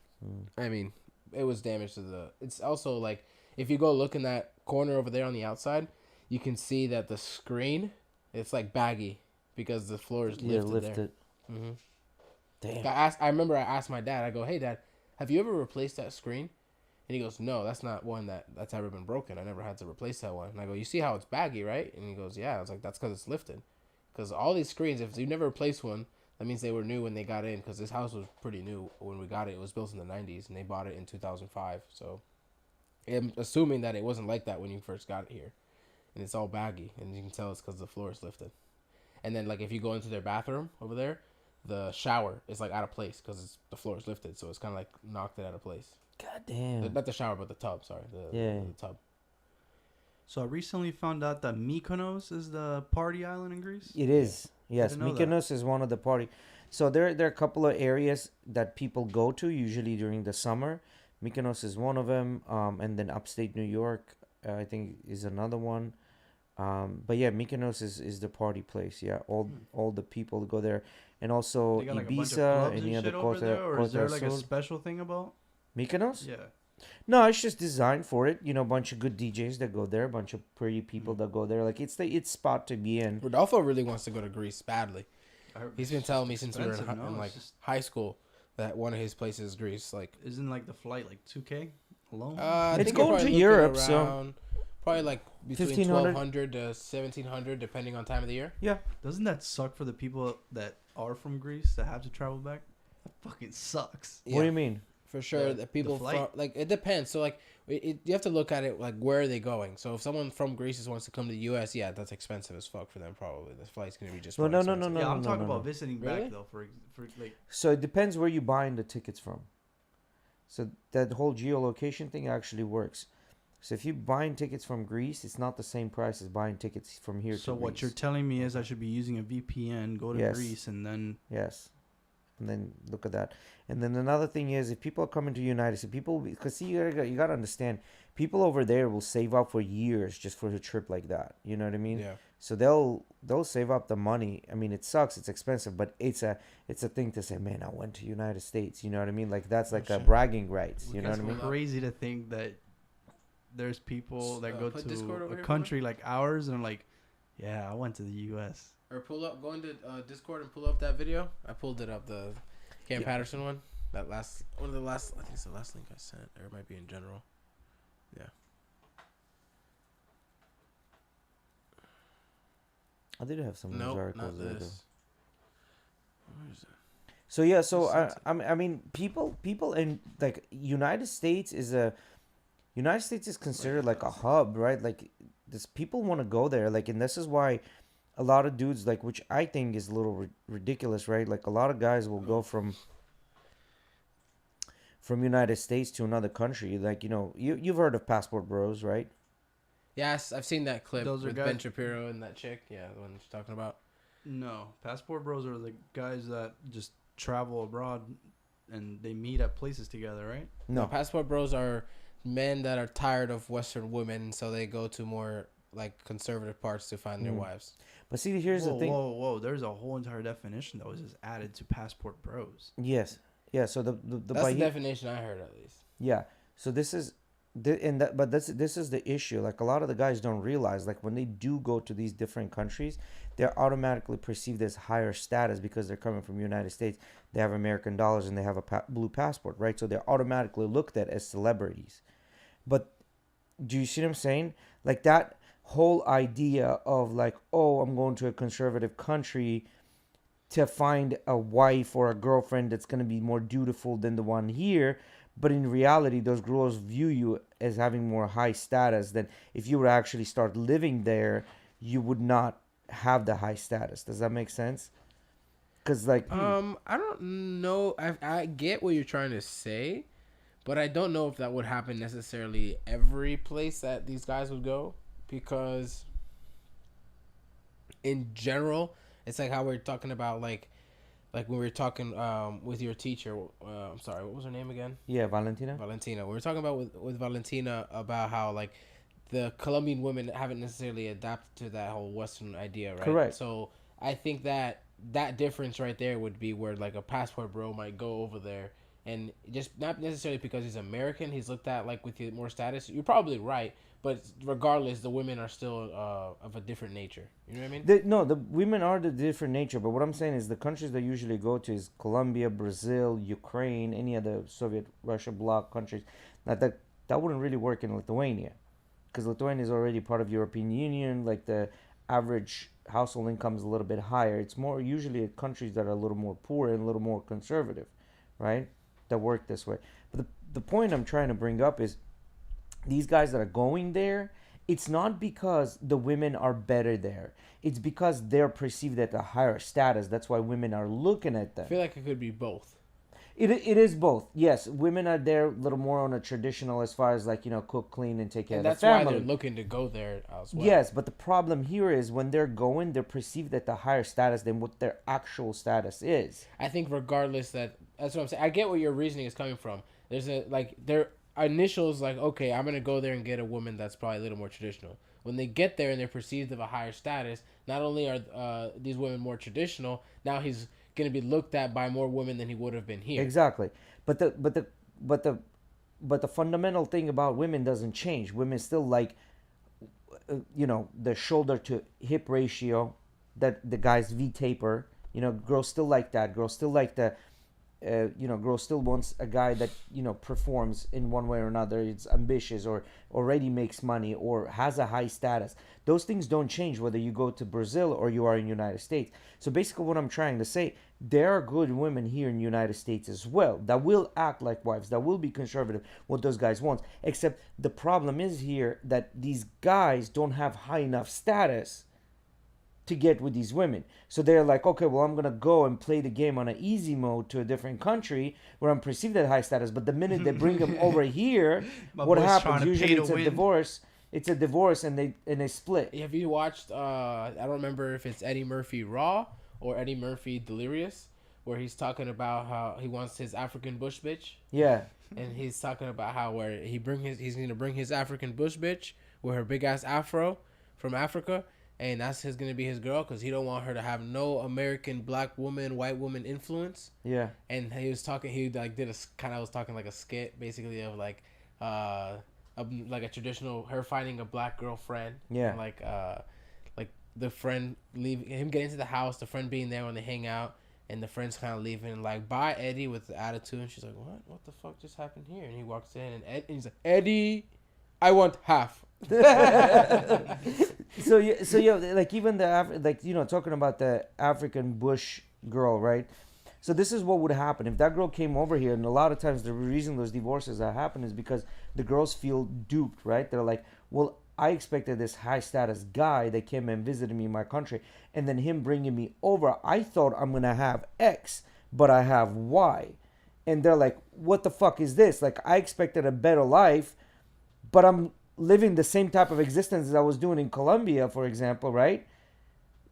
I mean, it was damage to the... It's also like... If you go look in that corner over there on the outside, you can see that the screen, it's like baggy because the floor is lifted there. Mm-hmm. Damn. I remember I asked my dad, I go, hey, Dad, have you ever replaced that screen? And he goes, no, that's not one that's ever been broken. I never had to replace that one. And I go, you see how it's baggy, right? And he goes, yeah. I was like, that's because it's lifted. Because all these screens, if you never replaced one, that means they were new when they got in because this house was pretty new when we got it. It was built in the 90s, and they bought it in 2005, so... I'm assuming that it wasn't like that when you first got it here. And it's all baggy. And you can tell it's because the floor is lifted. And then, like, if you go into their bathroom over there, the shower is, like, out of place because the floor is lifted. So it's kind of, like, knocked it out of place. God damn. Not the shower, but the tub. Sorry. The tub. So I recently found out that Mykonos is the party island in Greece. It is. Yes, didn't know that. Mykonos is one of the party. So there are a couple of areas that people go to usually during the summer. Mykonos is one of them, and then upstate New York, I think, is another one. But yeah, Mykonos is the party place. Yeah, all the people go there, and also They got like a bunch of Ibiza clubs and the and other shit over there, or is there like a Azul. special thing about? Mykonos? Yeah. No, it's just designed for it. You know, a bunch of good DJs that go there, a bunch of pretty people that go there. Like it's spot to be in. Rodolfo really wants to go to Greece badly. I heard He's it's been telling me just since we were expensive, no? in like It's just- high school that one of his places is Greece. Like, Isn't like the flight like 2K alone? I It's think you're going probably to looking Europe, so- around probably like between 1,500? 1,200 to 1,700 depending on time of the year. Yeah. Doesn't that suck for the people that are from Greece that have to travel back? That fucking sucks. What do you mean? For sure, The- that people the flight? from, like it depends. So like you have to look at it like where are they going. So if someone from Greece just wants to come to the U.S., yeah, that's expensive as fuck for them probably. The flight's gonna be just. Well, more no, expensive. Yeah, I'm talking no. about visiting Really? back though. For like, So it depends where you're buying the tickets from. So that whole geolocation thing actually works. So if you're buying tickets from Greece, it's not the same price as buying tickets from here so to what Greece. you're telling me is I should be using a VPN, go to Yes. Greece, and then Yes. And then look at that. And then another thing is, if people are coming to United States, people, because see, you gotta understand, people over there will save up for years just for a trip like that. You know what I mean? Yeah. So they'll save up the money. I mean, it sucks, it's expensive, but it's a thing to say, man, I went to United States. You know what I mean? Like that's like a shit. bragging rights. You know what I It's mean? crazy to think that there's people that go put Discord to over a here, country like ours and like, yeah, I went to the U.S. Or go into Discord and pull up that video. I pulled it up, the Cam Patterson one. That last one of the last. I think it's the last link I sent, or it might be in general. Yeah. I did have some of those Nope, articles. not there, though. this. Where is it? So yeah, so I mean, people in like United States is considered like a hub, right? Like this, people want to go there, like, and this is why a lot of dudes, like, which I think is a little ridiculous, right? Like a lot of guys will go from United States to another country, like, you know, you've heard of passport bros, right? Yes, I've seen that clip Those are with guys- Ben Shapiro and that chick. Yeah, the one you're talking about. No, passport bros are the guys that just travel abroad and they meet at places together, right? No, Passport bros are men that are tired of Western women, so they go to more like conservative parts to find their wives. but see, here's the thing. Whoa! There's a whole entire definition that was just added to passport bros. Yes, yeah. So the That's the definition I heard, at least. Yeah. So this is but this is the issue. Like a lot of the guys don't realize, like when they do go to these different countries, they're automatically perceived as higher status because they're coming from United States. They have American dollars and they have a blue passport, right? So they're automatically looked at as celebrities. But do you see what I'm saying? Like that whole idea of like, oh, I'm going to a conservative country to find a wife or a girlfriend that's going to be more dutiful than the one here. But in reality, those girls view you as having more high status than if you were to actually start living there, you would not have the high status. Does that make sense? Because like, I don't know. I get what you're trying to say, but I don't know if that would happen necessarily every place that these guys would go, because in general, it's like how we're talking about like when we were talking with your teacher. I'm sorry, what was her name again? yeah, Valentina. Valentina. We were talking about with Valentina about how like the Colombian women haven't necessarily adapted to that whole Western idea, right? Correct. So I think that difference right there would be where like a passport bro might go over there, and just not necessarily because he's American, he's looked at like with more status. You're probably right, but regardless, the women are still of a different nature. You know what I mean? The women are the different nature, but what I'm saying is the countries they usually go to is Colombia, Brazil, Ukraine, any of the Soviet Russia bloc countries. Now that wouldn't really work in Lithuania, because Lithuania is already part of European Union. Like the average household income is a little bit higher. It's more usually countries that are a little more poor and a little more conservative, right? That work this way. But the point I'm trying to bring up is these guys that are going there, it's not because the women are better there. It's because they're perceived at a higher status. That's why women are looking at them. I feel like it could be both. It is both. Yes, women are there a little more on a traditional as far as like, you know, cook, clean, and take care And of that's the family. why they're looking to go there as well. Yes, but the problem here is when they're going, they're perceived at the higher status than what their actual status is. I think regardless that's what I'm saying. I get where your reasoning is coming from. There's their initials like, okay, I'm gonna go there and get a woman that's probably a little more traditional. When they get there and they're perceived of a higher status, not only are these women more traditional, now he's gonna be looked at by more women than he would have been here. Exactly. But the fundamental thing about women doesn't change. Women still like, you know, the shoulder to hip ratio, that the guy's V taper. You know, girls still like that. Girls still like the, you know, girls still wants a guy that, you know, performs in one way or another. It's ambitious or already makes money or has a high status. Those things don't change whether you go to Brazil or you are in the United States. So basically what I'm trying to say, there are good women here in the United States as well that will act like wives, that will be conservative, what those guys want. Except the problem is here that these guys don't have high enough status to get with these women. So they're like, okay, well, I'm going to go and play the game on an easy mode to a different country where I'm perceived at high status. But the minute they bring them over here, what happens? Usually it's a divorce. It's a divorce and they split. Have you watched, I don't remember if it's Eddie Murphy Raw or Eddie Murphy Delirious, where he's talking about how he wants his African bush bitch. Yeah. And he's talking about how where he's gonna bring his African bush bitch with her big ass afro from Africa, and that's gonna be his girl because he don't want her to have no American black woman, white woman influence. Yeah. And he was talking, he like did a kind of was talking like a skit basically of like like a traditional her finding a black girlfriend. Yeah. And like the friend leaving him getting to the house, the friend being there when they hang out. And the friend's kind of leaving, like, bye, Eddie, with the attitude. And she's like, what? What the fuck just happened here? And he walks in, and he's like, Eddie, I want half. So yeah, like even talking about the African bush girl, right? So this is what would happen if that girl came over here, and a lot of times the reason those divorces that happen is because the girls feel duped, right? They're like, well, I expected this high status guy that came and visited me in my country, and then him bringing me over. I thought I'm gonna have X, but I have Y, and they're like, what the fuck is this? Like, I expected a better life, but I'm living the same type of existence as I was doing in Colombia, for example, right?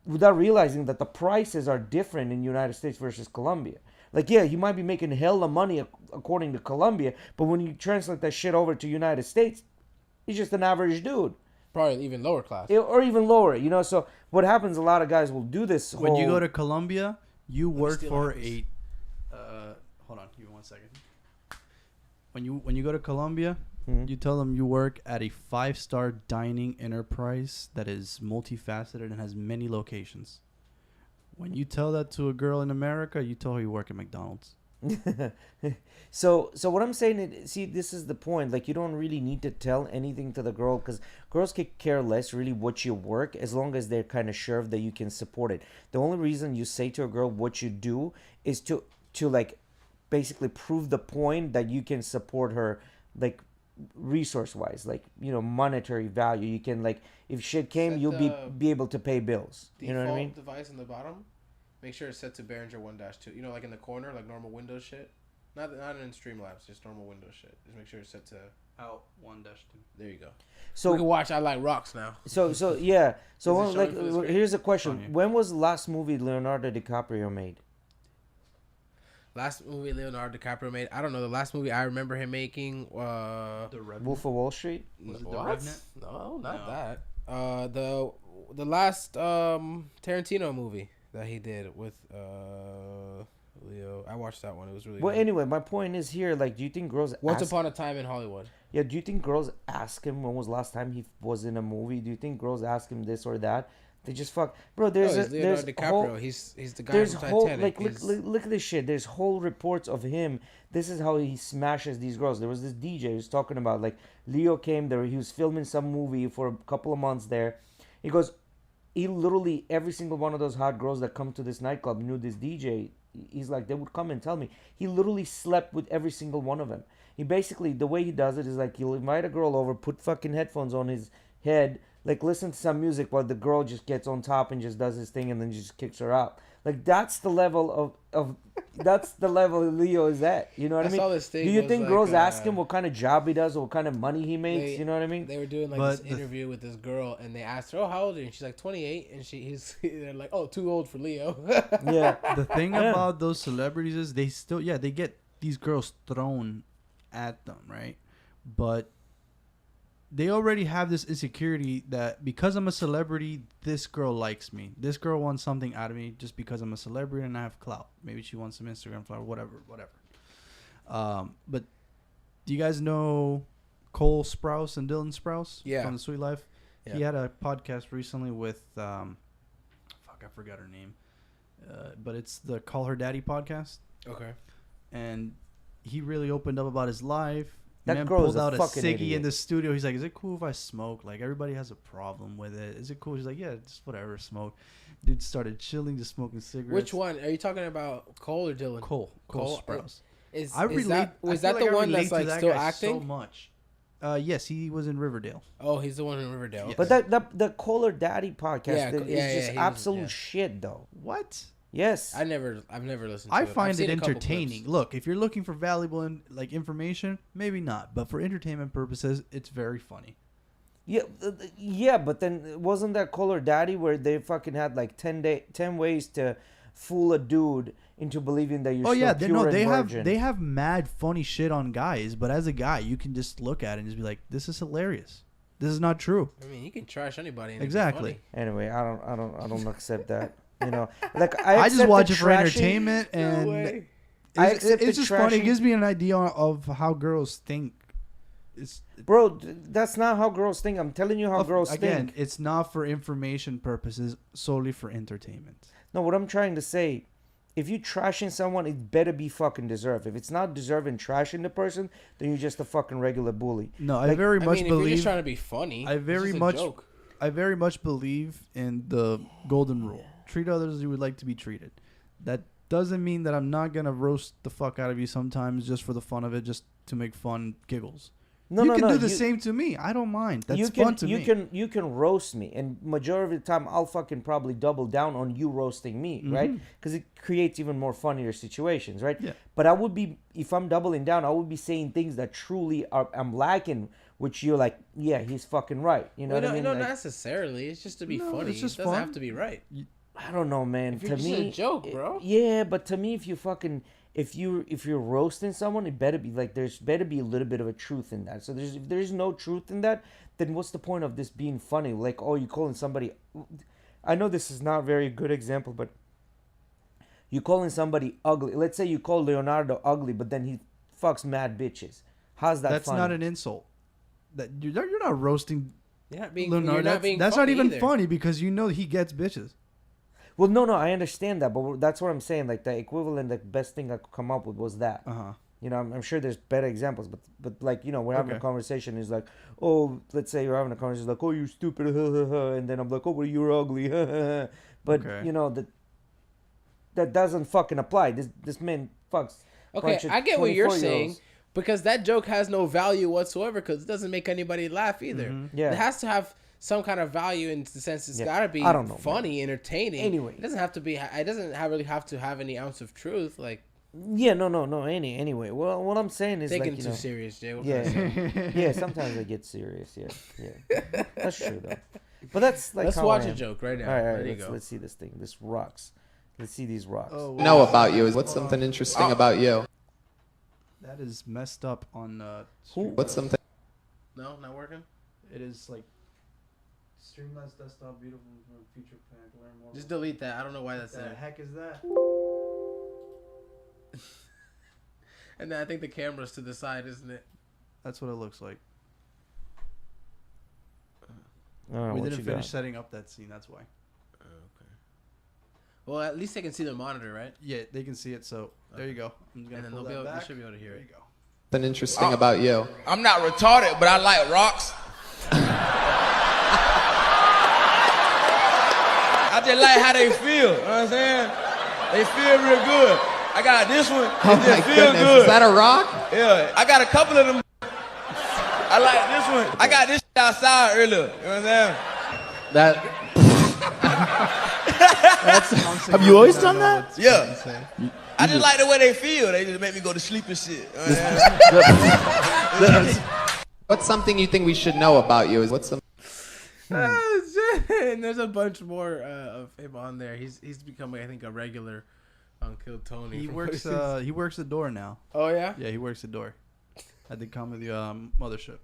Without realizing that the prices are different in United States versus Colombia. Like, yeah, you might be making hella money according to Colombia, but when you translate that shit over to United States, he's just an average dude. Probably even lower class. Or even lower, you know? So what happens, a lot of guys will do this When you go to Colombia, you work for a... hold on, give me 1 second. When you go to Colombia, you tell them you work at a 5-star dining enterprise that is multifaceted and has many locations. When you tell that to a girl in America, you tell her you work at McDonald's. So what I'm saying is, see, this is the point. Like, you don't really need to tell anything to the girl, because girls could care less really what you work, as long as they're kind of sure that you can support it. The only reason you say to a girl what you do is to like basically prove the point that you can support her, like, resource wise, like, you know, monetary value. You can, like, if shit came, Set you'll be able to pay bills. You know what I mean? Device in the bottom. Make sure it's set to Behringer 1-2. You know, like in the corner, like normal Windows shit. Not in Streamlabs, just normal Windows shit. Just make sure it's set to Out 1-2. There you go. So we can watch I Like Rocks now. So yeah. So Is it like, showing for the screen? here's a question: Showing. When was the last movie Leonardo DiCaprio made? Last movie Leonardo DiCaprio made. I don't know. The last movie I remember him making. The Revenant. Wolf of Wall Street. Was it The What? Revenant? No, not No. that. The last Tarantino movie that he did with Leo. I watched that one. It was really Well, good. anyway, my point is here. Like, do you think girls? Once ask, Upon a Time in Hollywood. Yeah. Do you think girls ask him when was the last time he was in a movie? Do you think girls ask him this or that? They just fuck, bro. There's He's Leonardo there's DiCaprio. whole, He's the guy there's from whole Titanic. like look at this shit. There's whole reports of him. This is how he smashes these girls. There was this DJ who's talking about, like, Leo came there. He was filming some movie for a couple of months there. He goes, he literally, every single one of those hot girls that come to this nightclub knew this DJ. He's like, they would come and tell me. He literally slept with every single one of them. He basically, the way he does it is like, he'll invite a girl over, put fucking headphones on his head, like, listen to some music while the girl just gets on top and just does his thing, and then just kicks her out. Like, that's the level of that's the level Leo is at. You know what I mean? saw this thing Do you was think like, girls ask him what kind of job he does or what kind of money he makes? They- You know what I mean? They were doing like But this interview with this girl, and they asked her, "Oh, how old are you?" And she's like 28, and they're like, "Oh, too old for Leo." Yeah. The thing Yeah. about those celebrities is they still, they get these girls thrown at them, right? But they already have this insecurity that because I'm a celebrity, this girl likes me. This girl wants something out of me just because I'm a celebrity and I have clout. Maybe she wants some Instagram flower, whatever. But do you guys know Cole Sprouse and Dylan Sprouse Yeah. from The Sweet Life? Yeah. He had a podcast recently with, I forgot her name. But it's the Call Her Daddy podcast. Okay. And he really opened up about his life. That Man girl is pulled a out a fucking ciggy idiot. in the studio. He's like, "Is it cool if I smoke? Like, everybody has a problem with it. Is it cool?" He's like, "Yeah, just whatever, smoke." Dude started chilling, just smoking cigarettes. Which one are you talking about? Cole or Dylan? Cole Sprouse. Is I relate. that was I that feel the I one relate that's to like that still guy acting? so much? Yes, he was in Riverdale. Oh, he's the one in Riverdale. Yeah. But the Call Her Daddy podcast Yeah, is yeah, just he was- absolute yeah. shit, though. What? Yes. I've never listened to I it. I've find seen it a couple entertaining. clips. Look, if you're looking for valuable information, maybe not. But for entertainment purposes, it's very funny. Yeah, but then wasn't that Call Her Daddy where they fucking had like 10 ways to fool a dude into believing that you're Oh still yeah, pure and virgin. they have mad funny shit on guys, but as a guy, you can just look at it and just be like, "This is hilarious. This is not true." I mean, you can trash anybody. And Exactly. It's funny. Anyway, I don't accept that. You know, like I I just accept watch the it for trashy- entertainment, No and way. I it's accept the just funny. It trashy- gives me an idea of how girls think. It's Bro, that's not how girls think. I'm telling you how girls again, think. it's not for information purposes, solely for entertainment. No, what I'm trying to say, if you trashing someone, it better be fucking deserved. If it's not deserving trashing the person, then you're just a fucking regular bully. No, I Like, very I much mean, if you're believe. just trying to be funny, I it's very just a much- joke. I very much believe in the golden rule: treat others as you would like to be treated. That doesn't mean that I'm not gonna roast the fuck out of you sometimes just for the fun of it, just to make fun giggles. No, you no, can no. do the same to me. I don't mind. That's you can, fun to you me. You can roast me, and majority of the time, I'll fucking probably double down on you roasting me, right? Because it creates even more funnier situations, right? Yeah. But I would be, if I'm doubling down, I would be saying things that truly I'm lacking, which you're like, yeah, he's fucking right. You know what I mean? No, Like, not necessarily. It's just to be No, funny. it's just It doesn't fun. have to be right. I don't know, man. If To you're just me, a joke, bro. Yeah, but to me, if you fucking if you're roasting someone, it better be like there's better be a little bit of a truth in that. So if there's no truth in that, then what's the point of this being funny? Like, oh, you calling somebody? I know this is not a very good example, but you calling somebody ugly. Let's say you call Leonardo ugly, but then he fucks mad bitches. How's that? That's funny? not an insult. That you're not roasting You're not being. Leonardo. You're not being That's not funny even either. funny because you know he gets bitches. Well, no, I understand that, but that's what I'm saying. Like the equivalent, the best thing I could come up with was that. You know, I'm sure there's better examples, but like, you know, we're having a conversation. He's like, oh, let's say you're having a conversation, like, oh, you're stupid, and then I'm like, oh, well, you're ugly, but you know that doesn't fucking apply. This man fucks. Okay, I get what you're saying 24-year-olds. because that joke has no value whatsoever because it doesn't make anybody laugh either. Yeah. It has to have some kind of value in the sense it's got to be I don't know, funny, entertaining. Anyway. It doesn't have to be. It doesn't really have to have any ounce of truth. Like Yeah, no. Anyway, well, what I'm saying is taking like, you too know, serious, Jay. What yeah, can I say? yeah. Sometimes I get serious. Yeah. That's true though. But that's like. Let's how watch I a am. joke right now. All right, There you let's, go. let's see this thing. This rocks. Let's see these rocks. Know about you is what's something interesting about you? That is messed up on. What's something? No, not working. It is like Streamlabs desktop, beautiful feature pack. Learn more. Just delete that. I don't know why that's What the there. heck is that? And then I think the camera's to the side, isn't it? That's what it looks like. I don't know We what didn't you finish got. setting up that scene. That's why. Okay. Well, at least they can see the monitor, right? Yeah, they can see it. So there you go. I'm just And gonna then pull they'll be that able, they back. should be able to hear There you it. go. Something interesting about you? I'm not retarded, but I like rocks. I just like how they feel. You know what I'm saying? They feel real good. I got this one. It Oh just my feel goodness, good. is that a rock? Yeah, I got a couple of them. I like this one. I got this outside earlier. You know what I'm saying? That Have you always done that? Yeah. I just like the way they feel. They just make me go to sleep and shit. You know what I'm saying? what's something you think we should know about you is what's some And there's a bunch more of him on there. He's becoming, I think, a regular on Kill Tony. He from works. what it seems. He works the door now. Oh yeah. Yeah, he works the door at the comedy mothership.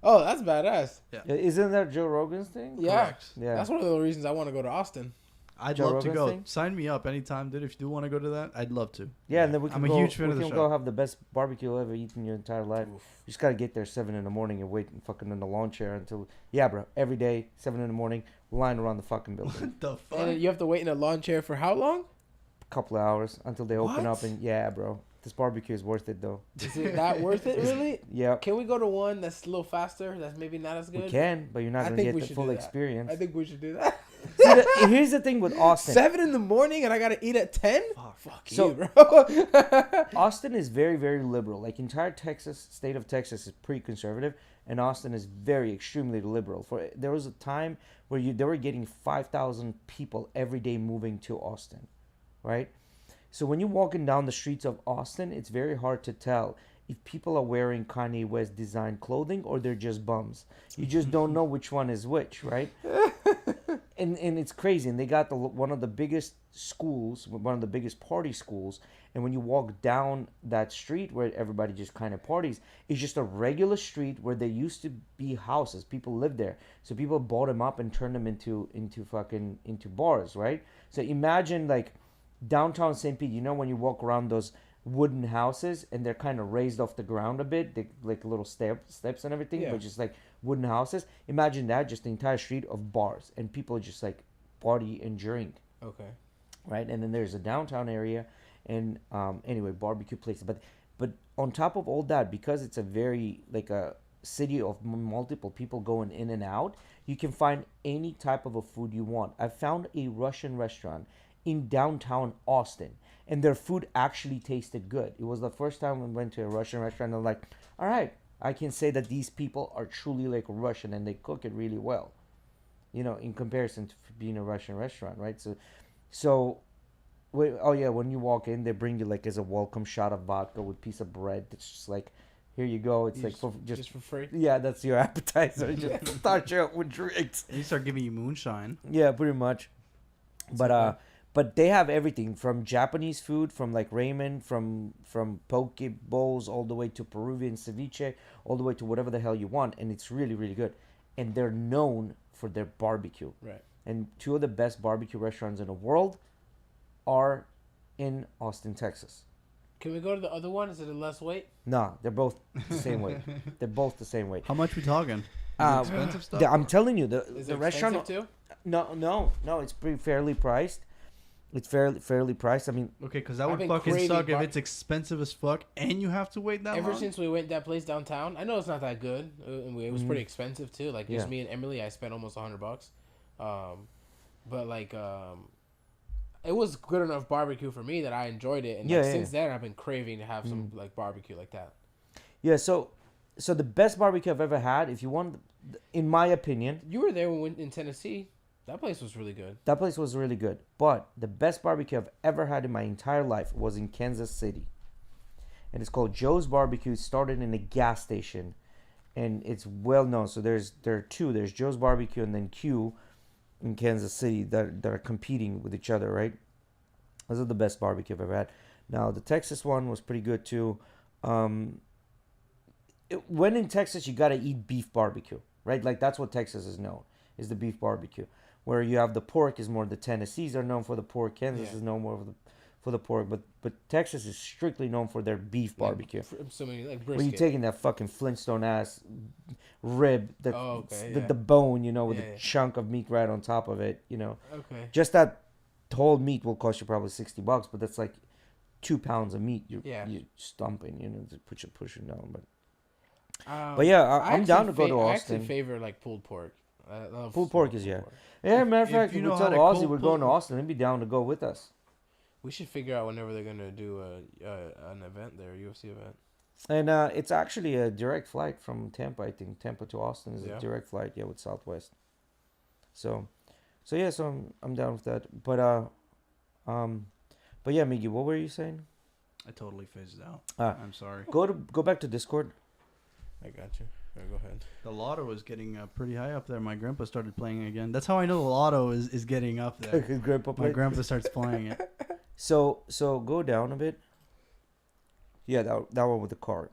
Oh, that's badass. Isn't that Joe Rogan's thing? Yeah. Correct. Yeah. That's one of the reasons I want to go to Austin. I'd Joe love to Rogan's go. thing? Sign me up anytime, dude. If you do want to go to that, I'd love to. Yeah, and then we can I'm a go, huge fan we of the can show. go have the best barbecue you'll ever eat in your entire life. You just gotta get there 7 a.m. and wait fucking in the lawn chair until bro. Every day 7 a.m. line around the fucking building. The fuck? And you have to wait in a lawn chair for how long? A couple of hours until they open What? up and bro. This barbecue is worth it though. Is it that worth it, really? Yeah, Can we go to one that's a little faster? That's maybe not as good. we can, but you're not I gonna think get we the should full do that. experience. I think we should do that. See, here's the thing with Austin. 7 in the morning and I gotta eat at 10. Fuck So- you, bro. Austin is very, very liberal. Like entire state of Texas is pretty conservative, and Austin is very extremely liberal. There was a time where they were getting 5,000 people every day moving to Austin, right? So when you're walking down the streets of Austin, it's very hard to tell if people are wearing Kanye West designed clothing or they're just bums. You just don't know which one is which, right? and it's crazy. And they got one of the biggest schools, one of the biggest party schools. And when you walk down that street where everybody just kind of parties, it's just a regular street where there used to be houses. People lived there, so people bought them up and turned them into bars, right? So imagine like downtown St. Pete. You know when you walk around those wooden houses and they're kind of raised off the ground a bit, they, like little steps and everything, Yeah. but just like wooden houses. Imagine that, just the entire street of bars and people just like party and drink, Okay. right? And then there's a downtown area, and anyway, barbecue places. But on top of all that, because it's a very like a city of multiple people going in and out, you can find any type of a food you want. I found a Russian restaurant in downtown Austin, and their food actually tasted good. It was the first time we went to a Russian restaurant. I'm like, all right, I can say that these people are truly like Russian and they cook it really well, you know, in comparison to being a Russian restaurant, right? So oh yeah, when you walk in, they bring you like as a welcome shot of vodka with piece of bread. It's just like, here you go. It's like for just for free. yeah, that's your appetizer. Just start you out with drinks. They start giving you moonshine. Yeah, pretty much. But they have everything from Japanese food, from like ramen, from poke bowls, all the way to Peruvian ceviche, all the way to whatever the hell you want, and it's really really good. And they're known for their barbecue. Right. And two of the best barbecue restaurants in the world are in Austin, Texas. Can we go to the other one? Is it a less weight? No, they're both the same weight. They're both the same weight. How much we talking? Expensive stuff. I'm telling you, Is the it restaurant. expensive too? No, it's pretty fairly priced. It's fairly priced. I mean, Okay, because that I've would been fucking craving suck if bar- it's expensive as fuck and you have to wait that Ever long. since we went that place downtown, I know it's not that good. It was pretty expensive too. Like just Yeah. me and Emily, I spent almost $100. But like it was good enough barbecue for me that I enjoyed it, and Yeah, like, yeah, since then I've been craving to have some like barbecue like that. yeah. So the best barbecue I've ever had, if you want, in my opinion, You were there when we went in Tennessee. That place was really good. that place was really good. But the best barbecue I've ever had in my entire life was in Kansas City, and it's called Joe's Barbecue. It started in a gas station, and it's well known. So there are two. There's Joe's Barbecue and then Q in Kansas City that are competing with each other, right? Those are the best barbecue I've ever had. Now the Texas one was pretty good too. When in Texas, you gotta eat beef barbecue, right? Like that's what Texas is known, is the beef barbecue. Where you have the pork is more the Tennessees are known for the pork. Kansas is known more for the pork, but Texas is strictly known for their beef barbecue. I'm assuming like When brisket. you're taking that fucking Flintstone ass rib, the yeah. the bone, you know, with Yeah, a yeah. chunk of meat right on top of it, you know. Okay. Just that whole meat will cost you probably $60, but that's like 2 pounds of meat you're stumping, you know, to pushing down. But yeah, I'm down to go to I Austin. actually favor like pulled pork. I love Pulled pork is yeah. Matter of If fact, you if know we how tell to Aussie cold we're going to pull- Austin, they'd be down to go with us. We should figure out whenever they're gonna do an event there, UFC event. And it's actually a direct flight from Tampa. I think Tampa to Austin is Yeah. a direct flight, yeah, with Southwest. So yeah, so I'm down with that. But yeah, Miggy, what were you saying? I totally phased out. I'm sorry. Go back to Discord. I got you. Go ahead. The lotto is getting pretty high up there. My grandpa started playing again. That's how I know the lotto is getting up there. Grandpa My grandpa starts playing it. So go down a bit. Yeah, that one with the card.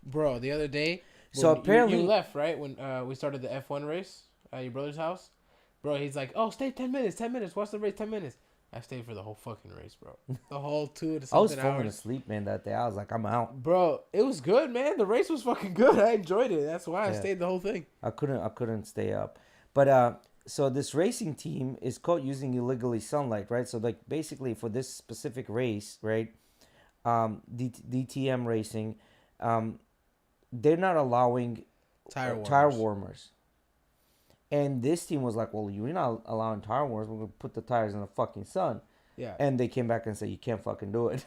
Bro, the other day. So when apparently- you left right when we started the F1 race at your brother's house. Bro, he's like, "Oh, stay 10 minutes. 10 minutes. Watch the race. 10 minutes." I stayed for the whole fucking race, bro. The whole 2 to I was something falling hours. asleep, man, that day. I was like, I'm out. Bro, it was good, man. The race was fucking good. I enjoyed it. That's why I Yeah. stayed the whole thing. I couldn't stay up. But so this racing team is caught using illegally sunlight, right? So like basically for this specific race, right? DTM racing, they're not allowing tire warmers. And this team was like, well, you're not allowing tire warmers. We're going to put the tires in the fucking sun. Yeah. And they came back and said, you can't fucking do it.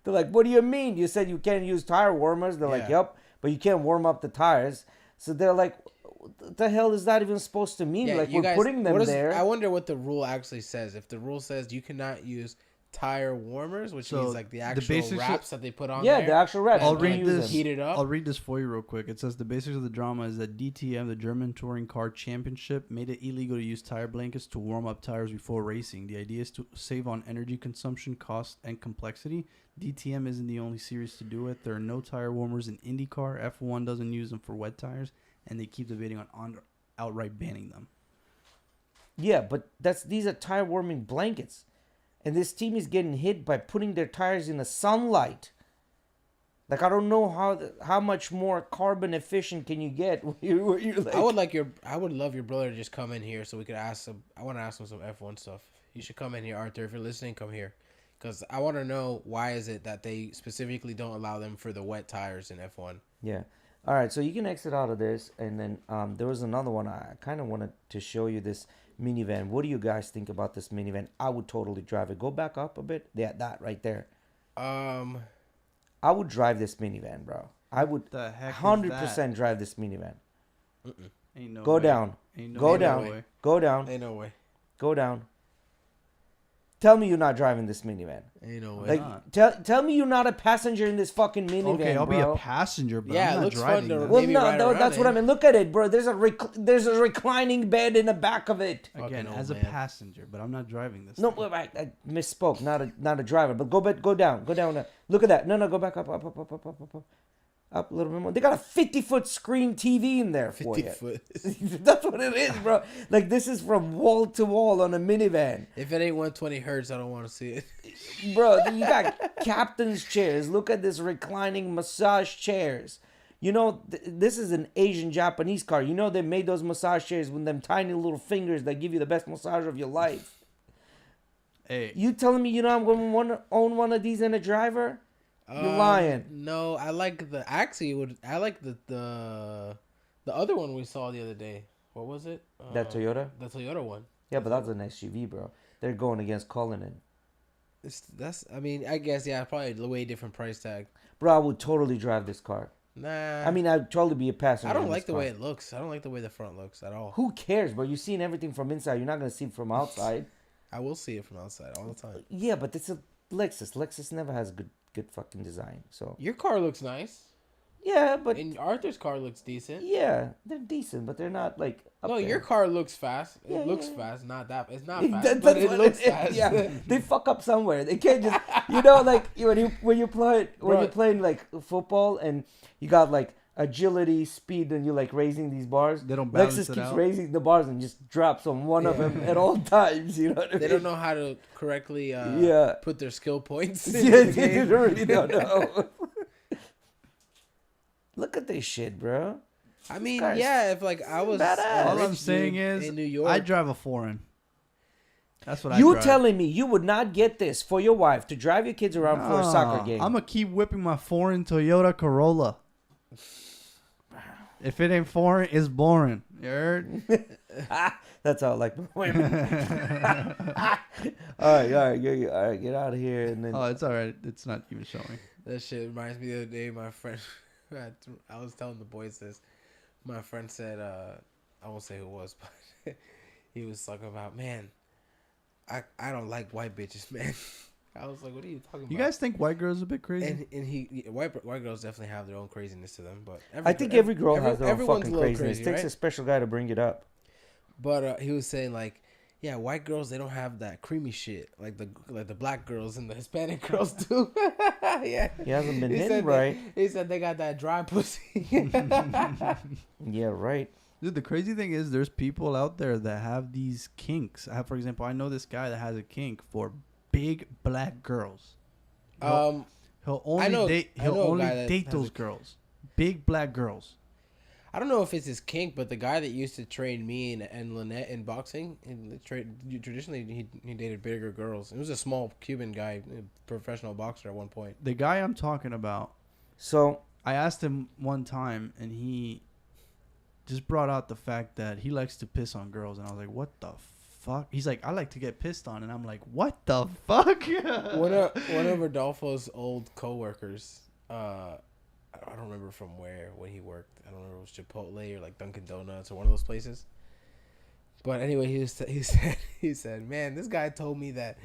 They're like, what do you mean? You said you can't use tire warmers. They're like, Yeah. yep, but you can't warm up the tires. So they're like, what the hell is that even supposed to mean? Yeah, like, you we're guys- putting them what is- there. I wonder what the rule actually says. If the rule says you cannot use tire warmers, which So, means like the the actual basics wraps that they put on Yeah, there. the actual wraps. and, I'll you read can use this. them. Heat it up. I'll read this for you real quick. It says the basics of the drama is that DTM, the German Touring Car Championship, made it illegal to use tire blankets to warm up tires before racing. The idea is to save on energy consumption, cost, and complexity. DTM isn't the only series to do it. There are no tire warmers in IndyCar. F1 doesn't use them for wet tires, and they keep debating on outright banning them. Yeah, but these are tire warming blankets. And this team is getting hit by putting their tires in the sunlight. Like, I don't know how much more carbon efficient can you get when you're like... I would love your brother to just come in here so we could ask him. I want to ask him some F1 stuff. You should come in here, Arthur. If you're listening, come here. Because I want to know why is it that they specifically don't allow them for the wet tires in F1. Yeah. All right, so you can exit out of this. And then there was another one. I kind of wanted to show you this minivan. What do you guys think about this minivan? I would totally drive it. Go back up a bit. Yeah, that right there. I would drive this minivan, bro. I would The heck is 100% drive this minivan. Ain't no Go way. down. Ain't no Go way. down. Go down. Ain't no way. Go down. Tell me you're not driving this minivan. Ain't no way. Like, not? tell me you're not a passenger in this fucking minivan, Okay, I'll be bro. a passenger, but Yeah, I'm it not looks fun driving to- that. Well, Maybe no, ride no, around that's what it. I mean. Look at it, bro. There's a reclining bed in the back of it. Again, Fucking as old a man. passenger, but I'm not driving this. No, thing. but I misspoke. Not a driver. But go down. Look at that. No, go back up a little bit more. They got a 50-foot screen TV in there for 50 you. foot. That's what it is, bro. Like, this is from wall to wall on a minivan. If it ain't 120 hertz, I don't want to see it. Bro, you got captain's chairs. Look at this reclining massage chairs. You know, this is an Asian Japanese car. You know they made those massage chairs with them tiny little fingers that give you the best massage of your life. Hey, You telling me you know I'm going to want to own one of these and a driver? You're lying. No, I like the other one we saw the other day. What was it? That Toyota? The Toyota one. Yeah, but that's an SUV, bro. They're going against Cullinan. I mean, I guess, yeah, probably a way different price tag. Bro, I would totally drive this car. Nah. I mean, I'd totally be a passenger. I don't in like this the car. way it looks. I don't like the way the front looks at all. Who cares, bro? You're seeing everything from inside. You're not going to see it from outside. I will see it from outside all the time. Yeah, but it's a Lexus. Lexus never has good fucking design. So Your car looks nice. yeah, but And Arthur's car looks decent. yeah, they're decent, but they're not like. Up No, there. your car looks fast. It Yeah, looks yeah. fast. Not that. It's not That- fast, but that's it what looks is. fast. Yeah, they fuck up somewhere. They can't just, like when you're playing like football and you got like agility, speed, and you're like raising these bars. They don't balance Lexus it keeps out. raising the bars and just drops on one of them at all times. You know what I mean? They don't know how to correctly Yeah. put their skill points in Yeah, the they game. really don't know. Look at this shit, bro. I mean, guy's yeah, if like I was badass. a all I'm rich saying dude is, in New York, I drive a foreign. That's what I You drive. telling me you would not get this for your wife to drive your kids around for a soccer game? I'm gonna keep whipping my foreign Toyota Corolla. If it ain't foreign, it's boring. You heard? That's how I like my women. all right, get out of here. And then Oh, it's all right. It's not even showing. that shit reminds me the other day. My friend, I was telling the boys this. My friend said, I won't say who it was, but he was talking about, man, I don't like white bitches, man. I was like, what are you talking about? You guys think white girls are a bit crazy? And white girls definitely have their own craziness to them, but I think every girl has their own everyone's fucking a little craziness. It takes right? a special guy to bring it up. But he was saying like, yeah, white girls, they don't have that creamy shit like the black girls and the Hispanic girls do. Yeah, He hasn't been He in said right. He said they got that dry pussy. Yeah, right. Dude, the crazy thing is there's people out there that have these kinks. For example, I know this guy that has a kink for big black girls. He'll only know- date. I He'll know a only guy that date has those a- girls. Big black girls. I don't know if it's his kink, but the guy that used to train me and Lynette in boxing, traditionally he dated bigger girls. It was a small Cuban guy, a professional boxer at one point. The guy I'm talking about, So I asked him one time, and he just brought out the fact that he likes to piss on girls, and I was like, "What the fuck?" He's like, "I like to get pissed on," and I'm like, "What the fuck?" One of Rodolfo's old coworkers, I don't remember from when he worked. I don't remember if it was Chipotle or like Dunkin' Donuts or one of those places. But anyway, he said, man, this guy told me that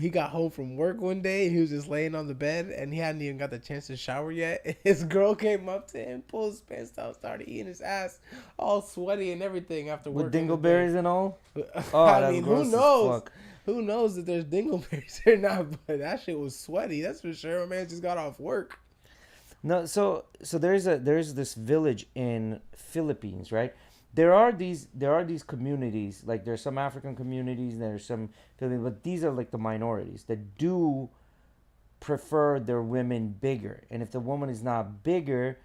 he got home from work one day and he was just laying on the bed and he hadn't even got the chance to shower yet. His girl came up to him, pulled his pants down, started eating his ass, all sweaty and everything after work. With dingleberries and all. Oh, I that's mean, gross who as knows? fuck. Who knows if there's dingleberries or not? But that shit was sweaty. That's for sure. My man just got off work. No, so there's this village in Philippines, right? There are these communities, like there's some African communities, there's some Philippines, but these are like the minorities that do prefer their women bigger. And if the woman is not bigger,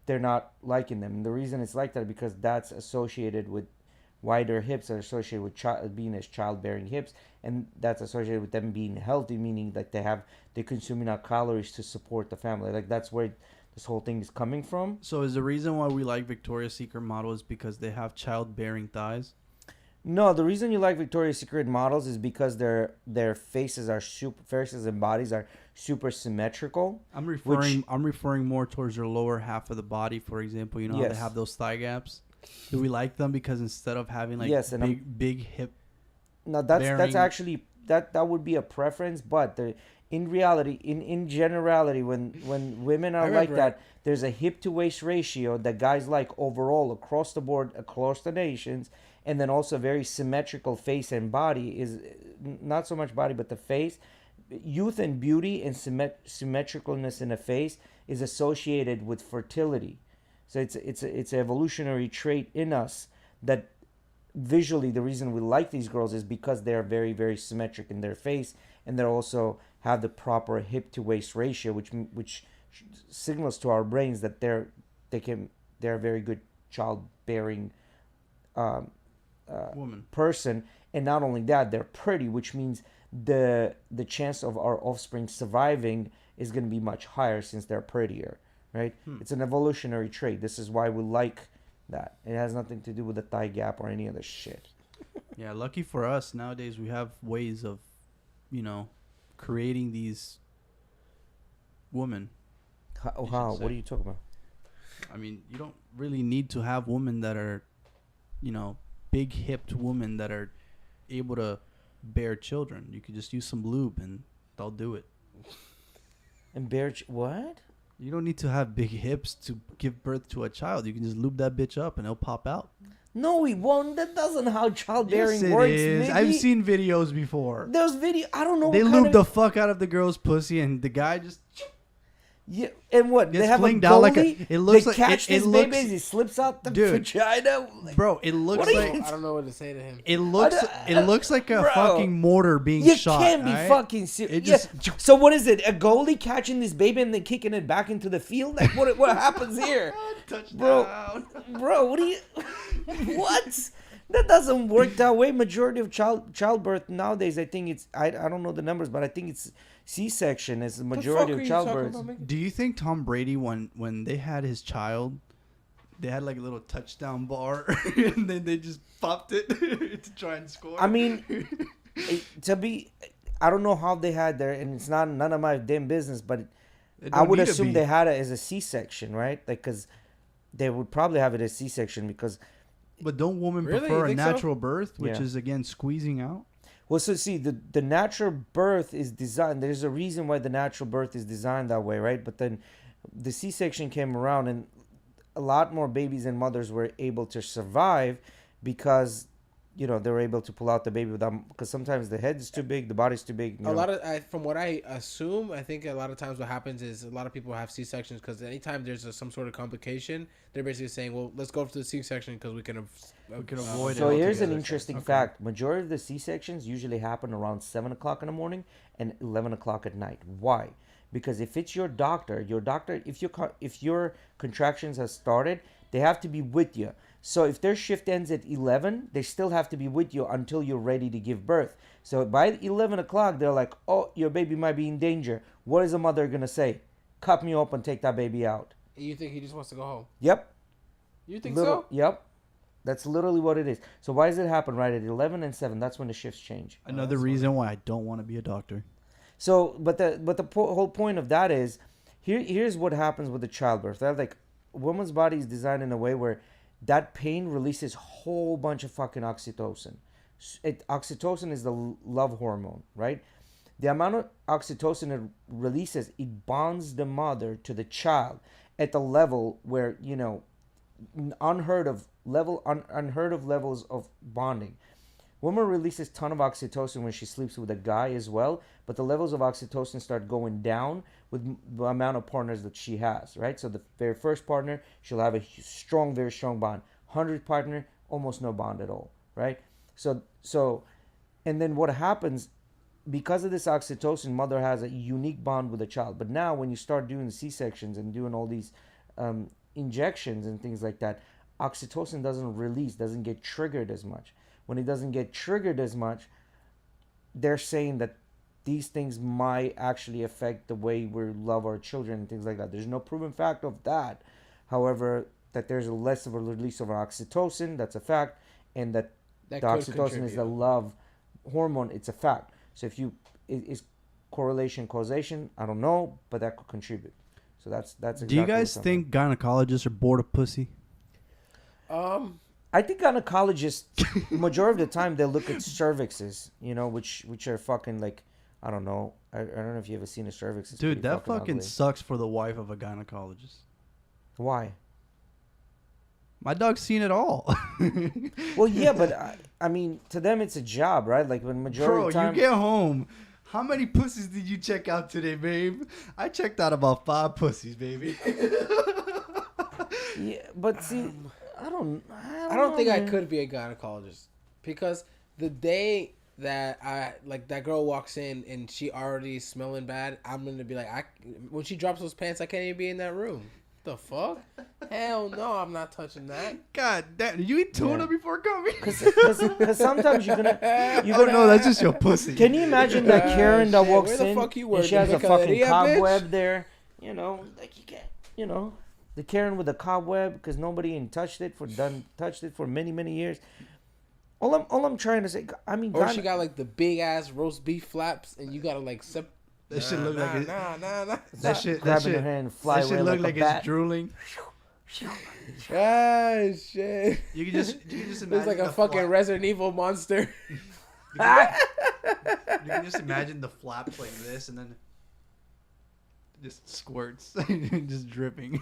they're not liking them. And the reason it's like that is because that's associated with wider hips, are associated with being as childbearing hips, and that's associated with them being healthy, meaning like they're consuming enough calories to support the family. Like that's where this whole thing is coming from. So is the reason why we like Victoria's Secret models because they have childbearing thighs? No, the reason you like Victoria's Secret models is because their faces and bodies are super symmetrical. I'm referring more towards your lower half of the body, for example. You know how Yes. they have those thigh gaps. Do we like them because instead of having like Yes, and big hip? No, that's bearing- actually that would be a preference, but in reality, in generality, when women are like that, there's a hip to waist ratio that guys like overall across the board, across the nations, and then also very symmetrical face and body is not so much body, but the face, youth and beauty and symmetricalness in a face is associated with fertility. So it's an evolutionary trait in us that visually the reason we like these girls is because they're very, very symmetric in their face, and they also have the proper hip to waist ratio, which signals to our brains that they're a very good childbearing woman person. And not only that, they're pretty, which means the chance of our offspring surviving is going to be much higher since they're prettier, right? It's an evolutionary trait. This is why we like that. It has nothing to do with the thigh gap or any other shit. Yeah, lucky for us, nowadays we have ways of, creating these women. How? What are you talking about? I mean, you don't really need to have women that are, big hipped women that are able to bear children. You could just use some lube and they'll do it. And what? You don't need to have big hips to give birth to a child. You can just lube that bitch up and it'll pop out. No, he won't. That doesn't how childbearing Yes, it works. is. Nigga. I've seen videos before. There's video. I don't know. They what kind lube the fuck out of the girl's pussy and the guy just Yeah, and what? They gets have a flinged out like a. goalie? It looks They like catch it this looks, baby as he slips out the Dude. vagina. Like, bro. It looks What are like you- I don't know what to say to him. it looks like a Bro. fucking mortar being you shot. can't be right? fucking serious. It just So what is it? A goalie catching this baby and then kicking it back into the field? Like what happens here, touchdown. bro? What do you? What? That doesn't work that way. Majority of childbirth nowadays, I think it's I don't know the numbers, but I think it's C-section is the majority of childbirths. Do you think Tom Brady, when they had his child, they had like a little touchdown bar and then they just popped it to try and score? I mean, I don't know how they had there, and it's none of my damn business, but It I don't would need to assume be. they had it as a C-section, right? Like, because they would probably have it as C-section because, But don't women Really? prefer You a think so? natural birth, which Yeah. is again squeezing out? well, so see, the natural birth is designed, there's a reason why the natural birth is designed that way, right? But then the C-section came around and a lot more babies and mothers were able to survive because, they were able to pull out the baby without, because sometimes the head is too big, the body's too big. A lot of, from what I assume, I think a lot of times what happens is a lot of people have C-sections because anytime there's some sort of complication, they're basically saying, well, let's go for the C-section because we can avoid it. So here's an altogether. interesting fact. Majority of the C-sections usually happen around 7 o'clock in the morning and 11 o'clock at night. Why? Because if it's your doctor, if your contractions have started, they have to be with you. So if their shift ends at 11, they still have to be with you until you're ready to give birth. So by 11 o'clock, they're like, oh, your baby might be in danger. What is the mother going to say? Cut me open, take that baby out. You think he just wants to go home? Yep. You think so? Yep. That's literally what it is. So why does it happen right at 11 and 7? That's when the shifts change. Another reason why I don't want to be a doctor. So, but the whole point of that is, here's what happens with the childbirth. That like, woman's body is designed in a way where that pain releases whole bunch of fucking oxytocin. Oxytocin is the love hormone, right? The amount of oxytocin it releases, it bonds the mother to the child at the level where, you know, unheard of levels of bonding. Woman releases ton of oxytocin when she sleeps with a guy as well, but the levels of oxytocin start going down with the amount of partners that she has, right? So the very first partner, she'll have a very strong bond. 100th partner, almost no bond at all, right? So, and then what happens, because of this oxytocin, mother has a unique bond with the child. But now when you start doing C-sections and doing all these injections and things like that, oxytocin doesn't get triggered as much. When it doesn't get triggered as much, they're saying that these things might actually affect the way we love our children and things like that. There's no proven fact of that. However, that there's a less of a release of oxytocin, that's a fact, and that the oxytocin is the love hormone, it's a fact. So if you is correlation causation, I don't know, but that could contribute. So that's exactly. Do you guys think gynecologists are bored of pussy? I think gynecologists, majority of the time, they look at cervixes, you know, which are fucking like, I don't know. I don't know if you ever seen a cervix. It's Dude, that fucking ugly. sucks for the wife of a gynecologist. Why? My dog's seen it all. Well, yeah, but I mean, to them it's a job, right? Like when majority of the time. You get home. How many pussies did you check out today, babe? I checked out about 5 pussies, baby. Yeah, but see, I don't think know, I man. could be a gynecologist because the day that that girl walks in and she already smelling bad, I'm gonna be like, when she drops those pants, I can't even be in that room. The fuck? Hell no, I'm not touching that. God damn, did you eat tuna before coming? Because sometimes you're gonna No, that's just your pussy. Can you imagine that Karen that shit. walks Where the in fuck you and work, she has the a fucking Picaleria, cobweb bitch? there? You know, like you get, you know, the Karen with the cobweb because nobody ain't touched it for many years. All I'm trying to say, I mean, Or she got like the big ass roast beef flaps, and you gotta like That shit look like it. nah. That shit. grabbing her hand and fly That shit away look like like a it's bat. drooling. Ah, shit. You can just imagine. It's like a fucking Resident Evil monster. You can just imagine the flaps like this, and then just squirts, just dripping.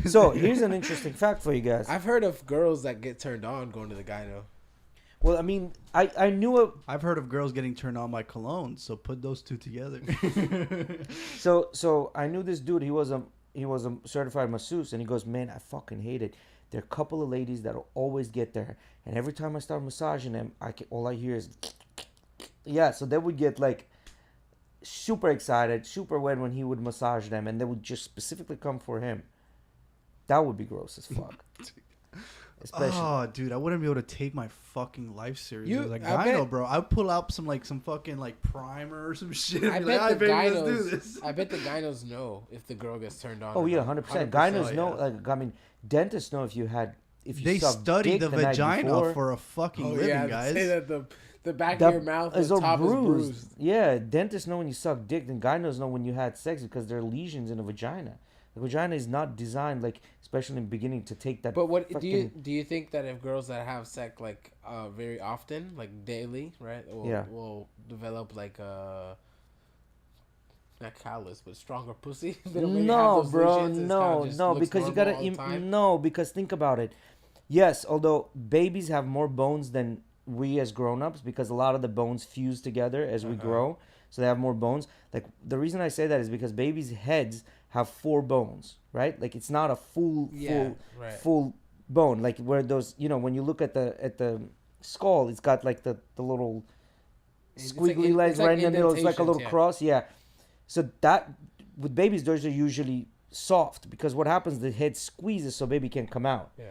So here's an interesting fact for you guys. I've heard of girls that get turned on going to the gyno. Well, I mean, I knew it. I've heard of girls getting turned on by cologne, so put those two together. So I knew this dude. He was a certified masseuse, and he goes, man, I fucking hate it. There are a couple of ladies that'll always get there, and every time I start massaging them, all I hear is, yeah. So they would get like super excited, super wet when he would massage them, and they would just specifically come for him. That would be gross as fuck. Especially. Oh, dude, I wouldn't be able to take my fucking life serious. Like, I I know, bet- bro. I'd pull out some fucking like primer or some shit. I And be bet like, the "All right, baby, let's do gynos. this." I bet the gynos know if the girl gets turned on. Oh or yeah, not. 100%. Gynos know. yeah. Like, I mean, dentists know if you They sucked study dick the night vagina before. for a fucking Oh living, yeah, they guys. say that the back That of your mouth, is the all top is bruised. Yeah, dentists know when you suck dick, and gynos know when you had sex because there are lesions in the vagina. The vagina is not designed, like, especially in the beginning, to take that. But what fucking, do you think that if girls that have sex like very often, like daily, right, will develop like not callous but stronger pussy? They don't really have No, those bro, lesions, it's no, kinda just no, looks because you normal gotta, all the time? no, because think about it. Yes, although babies have more bones than we as grown-ups, because a lot of the bones fuse together as we grow, so they have more bones. Like, the reason I say that is because babies' heads have 4 bones, right? Like, it's not a full bone, like where those, you know, when you look at the skull, it's got like the little squiggly lines right in the middle. It's like a little cross, yeah. So that with babies, those are usually soft because what happens, the head squeezes so baby can come out. Yeah.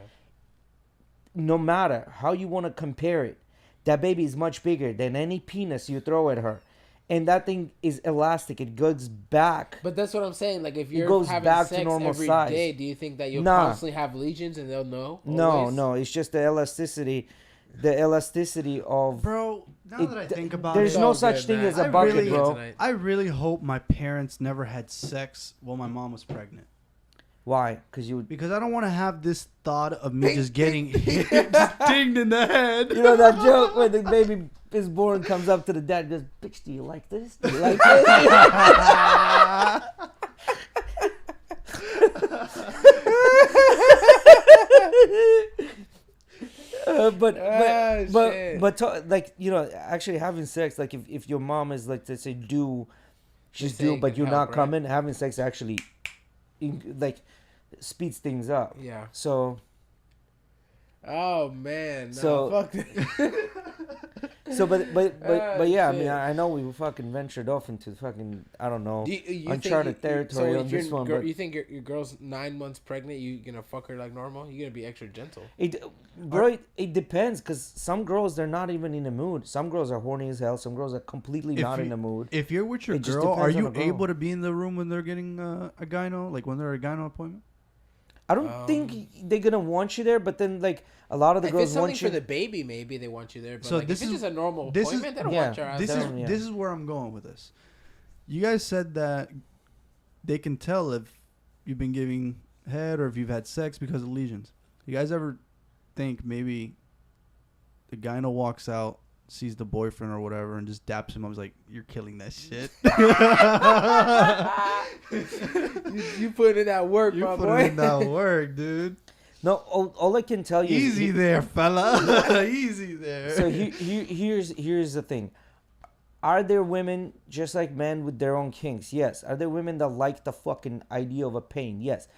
No matter how you want to compare it, that baby is much bigger than any penis you throw at her. And that thing is elastic. It goes back. But that's what I'm saying. Like, if you're goes having back to sex normal every size. day, do you think that you'll Nah. constantly have lesions and they'll know? No, always? no. It's just the elasticity. The elasticity of... Bro, now that I think about there's it, no It's all such good, thing man. as a I bucket, really- bro. Tonight. I really hope my parents never had sex while my mom was pregnant. Why? Because you Because I don't want to have this thought of me just getting hit, just dinged in the head. you know that joke where the baby is born, comes up to the dad, and goes, "Bitch, do you like this? Do you like this?" Like, you know, actually having sex, like if your mom is like, let's say, she's say due, it but can you're help, not right? coming, having sex actually like speeds things up. Yeah. So Oh man. Nah, So- fuck that. but yeah, I mean, shit. I know we fucking ventured off into fucking, I don't know, You uncharted territory so on if this your one, girl, but you think your girl's 9 months pregnant? You gonna fuck her like normal? You gonna be extra gentle? it depends, because some girls, they're not even in the mood. Some girls are horny as hell. Some girls are completely not in the mood. If you're with your It just girl, are depends on you the girl. able to be in the room when they're getting a gyno, like when they're at a gyno appointment? I don't think they're gonna want you there, but then like a lot of the If girls it's something want you. for the baby, maybe they want you there. But So like, this if it's is- just a normal this is- appointment, they don't yeah, want your ass This there. is yeah. this is where I'm going with this. You guys said that they can tell if you've been giving head or if you've had sex because of lesions. You guys ever think maybe the gyno walks out, sees the boyfriend or whatever, and just daps him? I was like, "You're killing that shit." You put in that work, You my put boy. in that work, dude. No, all I can tell you Easy is there, fella. Easy there. so here's the thing. Are there women just like men with their own kinks? Yes. Are there women that like the fucking idea of a pain? Yes.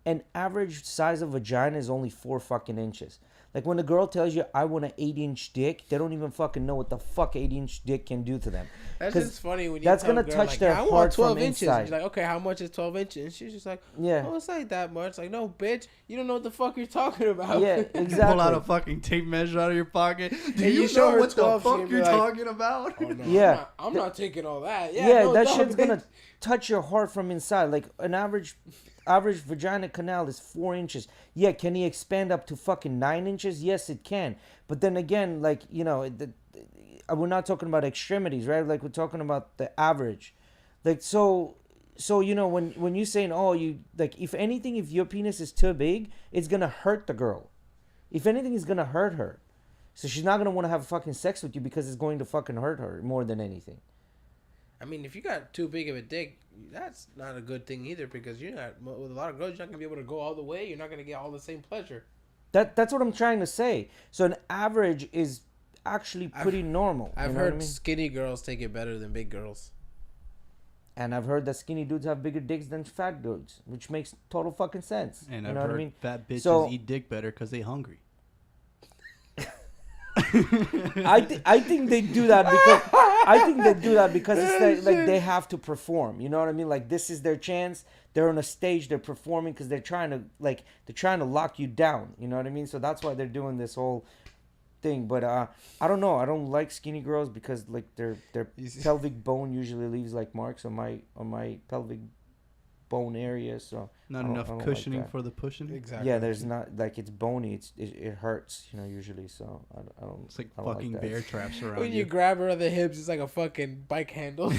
An average size of vagina is only 4 fucking inches. Like when a girl tells you, I want an 8-inch dick, they don't even fucking know what the fuck 8-inch dick can do to them. That's 'Cause just funny when you that's tell a gonna girl, touch like, their I want heart 12 from inches. inside. And you're like, okay, how much is 12 inches? And she's just like, Yeah. oh, it's like that much. Like, no, bitch, you don't know what the fuck you're talking about. Yeah, You exactly. pull out a fucking tape measure out of your pocket. Do And you you show know her what the 12, she fuck gonna be you're like, talking about? Oh, no, Yeah. I'm not taking all that. Yeah, Yeah, no, that no, shit's bitch. gonna touch your heart from inside. Like an average vagina canal is 4 inches. Yeah, can he expand up to fucking 9 inches? Yes, it can. But then again, like, you know, we're not talking about extremities, right? Like we're talking about the average. Like so you know, when you're saying, oh, you like, if anything, if your penis is too big, it's gonna hurt the girl. If anything, it's gonna hurt her. So she's not gonna want to have fucking sex with you because it's going to fucking hurt her more than anything. I mean, if you got too big of a dick, that's not a good thing either, because you're not, with a lot of girls, you're not gonna be able to go all the way. You're not gonna get all the same pleasure. That's what I'm trying to say. So an average is actually pretty normal. I've you know heard what I mean? skinny girls take it better than big girls. And I've heard that skinny dudes have bigger dicks than fat dudes, which makes total fucking sense. And you I've know heard what I mean? fat bitches So- eat dick better because they hungry. I think they do that because it's like they have to perform. You know what I mean? Like this is their chance. They're on a stage. They're performing because they're trying to lock you down. You know what I mean? So that's why they're doing this whole thing. But I don't know. I don't like skinny girls because like their pelvic bone usually leaves like marks on my pelvic bone area. So Not I don't enough like cushioning that. for the pushing. Exactly. Yeah, there's not like it's bony. It hurts. You know, usually. So I don't. It's like I don't fucking that. bear traps around When you you. grab her on the hips, it's like a fucking bike handle.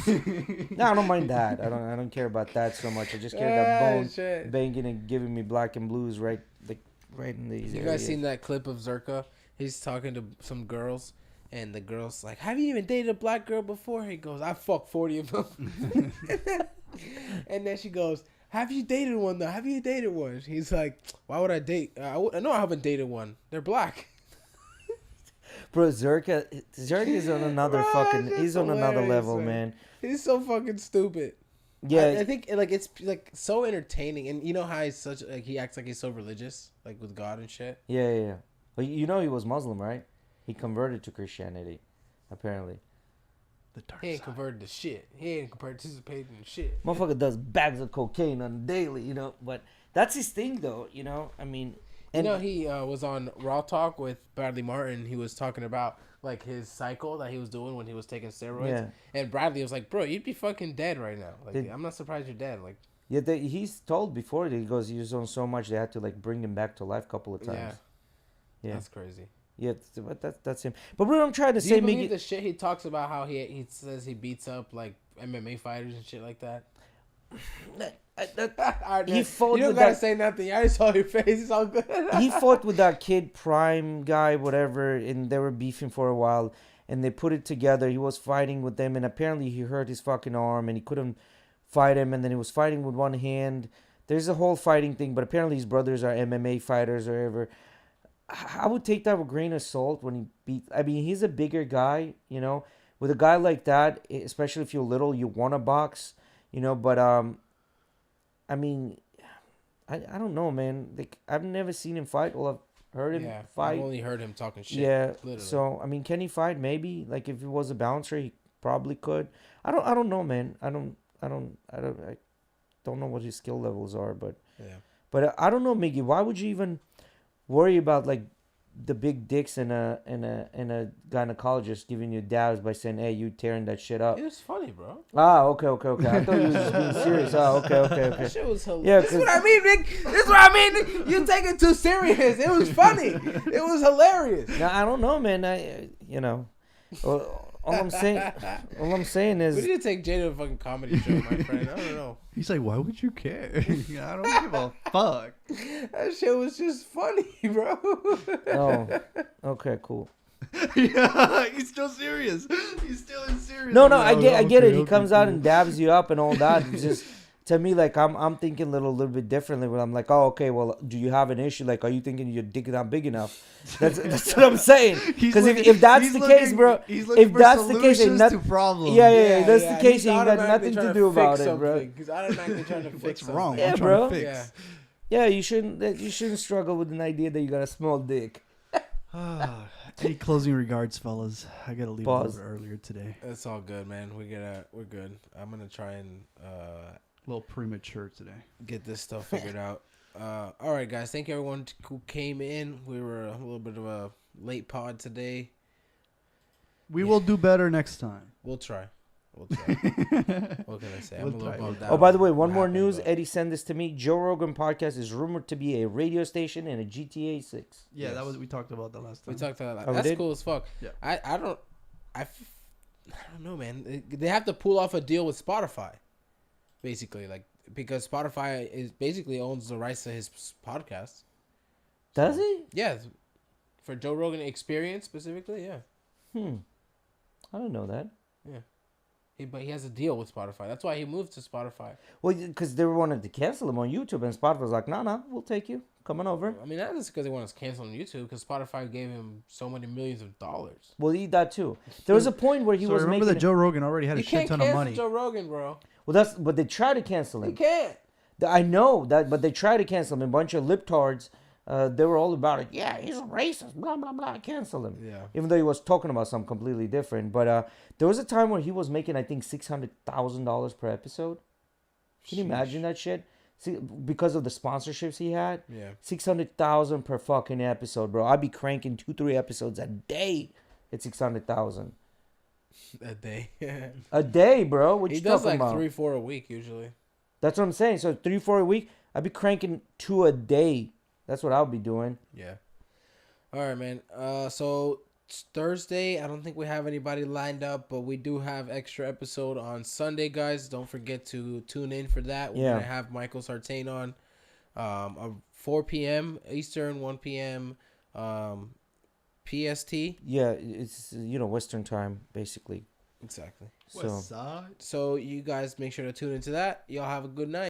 No, I don't mind that. I don't care about that so much. I just care that bone Shit. banging and giving me black and blues right in these You areas. guys seen that clip of Zerka? He's talking to some girls, and the girl's like, "Have you even dated a black girl before?" He goes, "I fucked 40 of them." And then she goes, "Have you dated one though? Have you dated one?" He's like, "Why would I date? I know I haven't dated one. They're black." Bro, Zerka is on another Bro, fucking. that's He's on another hilarious, level, man. man. He's so fucking stupid. Yeah, I think like it's like so entertaining, and you know how he's such like he acts like he's so religious, like with God and shit. yeah. Well, you know he was Muslim, right? He converted to Christianity, apparently. The dark He ain't side. converted to shit. He ain't participating in shit. Motherfucker does bags of cocaine on a daily, you know. But that's his thing, though. You know, I mean, and You know, he was on Raw Talk with Bradley Martin. He was talking about like his cycle that he was doing when he was taking steroids. Yeah. And Bradley was like, "Bro, you'd be fucking dead right now. Like, Did- I'm not surprised you're dead." Like, yeah, he's told before that he goes, he was on so much they had to like bring him back to life a couple of times. yeah, Yeah, that's crazy. yeah, but that's him. But what I'm trying to Do say, you believe Miggy, the shit he talks about how he says he beats up like MMA fighters and shit like that? He fought You don't with gotta that. say nothing. I just saw your face. It's all good. He fought with that kid Prime guy, whatever, and they were beefing for a while. And they put it together. He was fighting with them, and apparently he hurt his fucking arm, and he couldn't fight him. And then he was fighting with one hand. There's a whole fighting thing, but apparently his brothers are MMA fighters or whatever. I would take that with a grain of salt when he beat. I mean, he's a bigger guy, you know. With a guy like that, especially if you're little, you want to box, you know. But I mean, I don't know, man. Like I've never seen him fight. Well, I've heard him fight. I've only heard him talking shit. Yeah. Literally. So I mean, can he fight? Maybe. Like if he was a bouncer, he probably could. I don't know, man. I don't know what his skill levels are, but Yeah. But I don't know, Miggy. Why would you even worry about like the big dicks and a gynecologist giving you dabs by saying, "Hey, you tearing that shit up"? It was funny, bro. Ah, okay. I thought you were just being serious. Ah, okay. That shit was hilarious. Yeah, This is what I mean, Nick. This is what I mean. You take it too serious. It was funny. It was hilarious. Now I don't know, man. All I'm saying We is, need to take Jay to a fucking comedy show, my friend. I don't know. He's like, why would you care? I don't give a fuck. That shit was just funny, bro. oh, okay, cool. Yeah, he's still serious. He's still in serious. No, I get it. He Okay, comes out cool. and dabs you up and all that. It's just to me, like I'm thinking a little bit differently. When I'm like, oh, okay, well, do you have an issue? Like, are you thinking your dick is not big enough? That's what I'm saying. Because if that's the case, bro, if that's the case, ain't nothing. to problems. Yeah, that's the case. He's You ain't got automatically nothing trying to do about fix it, bro. something. He's automatically trying to fix What's something. wrong? Yeah, I'm bro. trying to fix. Yeah. Yeah, you shouldn't struggle with an idea that you got a small dick. Any closing regards, fellas? I gotta leave Pause. a little earlier today. It's all good, man. We're good. I'm gonna try and A little premature today. get this stuff figured out. All right, guys. Thank you everyone who came in. We were a little bit of a late pod today. We will do better next time. We'll try. What can I say? I'm a little bummed out. Oh, by the way, one what more happened, news. but- Eddie sent this to me. Joe Rogan podcast is rumored to be a radio station and a GTA 6. Yeah, Yes. that was we talked about that last time. We talked about that. Oh, we That's did? cool as fuck. Yeah. I don't know, man. They have to pull off a deal with Spotify, basically, like because Spotify is basically owns the rights to his podcast. Does he? Yeah, for Joe Rogan Experience specifically. Yeah, I don't know that. but he has a deal with Spotify. That's why he moved to Spotify. Well, because they wanted to cancel him on YouTube, and Spotify was like, nah, we'll take you. Coming over. I mean, not just because they want us canceled on YouTube, because Spotify gave him so many millions of dollars. We'll eat that too. There was a point where he So was remember making... that Joe Rogan already had a You shit can't ton of cancel money. Joe Rogan, bro. Well, but they tried to cancel You him. can't. I know that, but they tried to cancel him. A bunch of libtards, they were all about it. Yeah, he's a racist, blah, blah, blah. Cancel him. Yeah. Even though he was talking about something completely different. But there was a time where he was making, I think, $600,000 per episode. Can you imagine that shit? See, because of the sponsorships he had? Yeah. $600,000 per fucking episode, bro. I'd be cranking 2-3 episodes a day at $600,000. A day. A day, bro. What He you does talking like about? 3-4 a week usually. That's what I'm saying. So 3-4 a week, I'd be cranking 2 a day. That's what I'll be doing. Yeah. All right, man. So it's Thursday. I don't think we have anybody lined up, but we do have extra episode on Sunday, guys. Don't forget to tune in for that. We're gonna have Michael Sartain on, 4 p.m. Eastern, 1 p.m. PST. Yeah, it's Western time basically. Exactly. So West Side. So you guys make sure to tune into that. Y'all have a good night.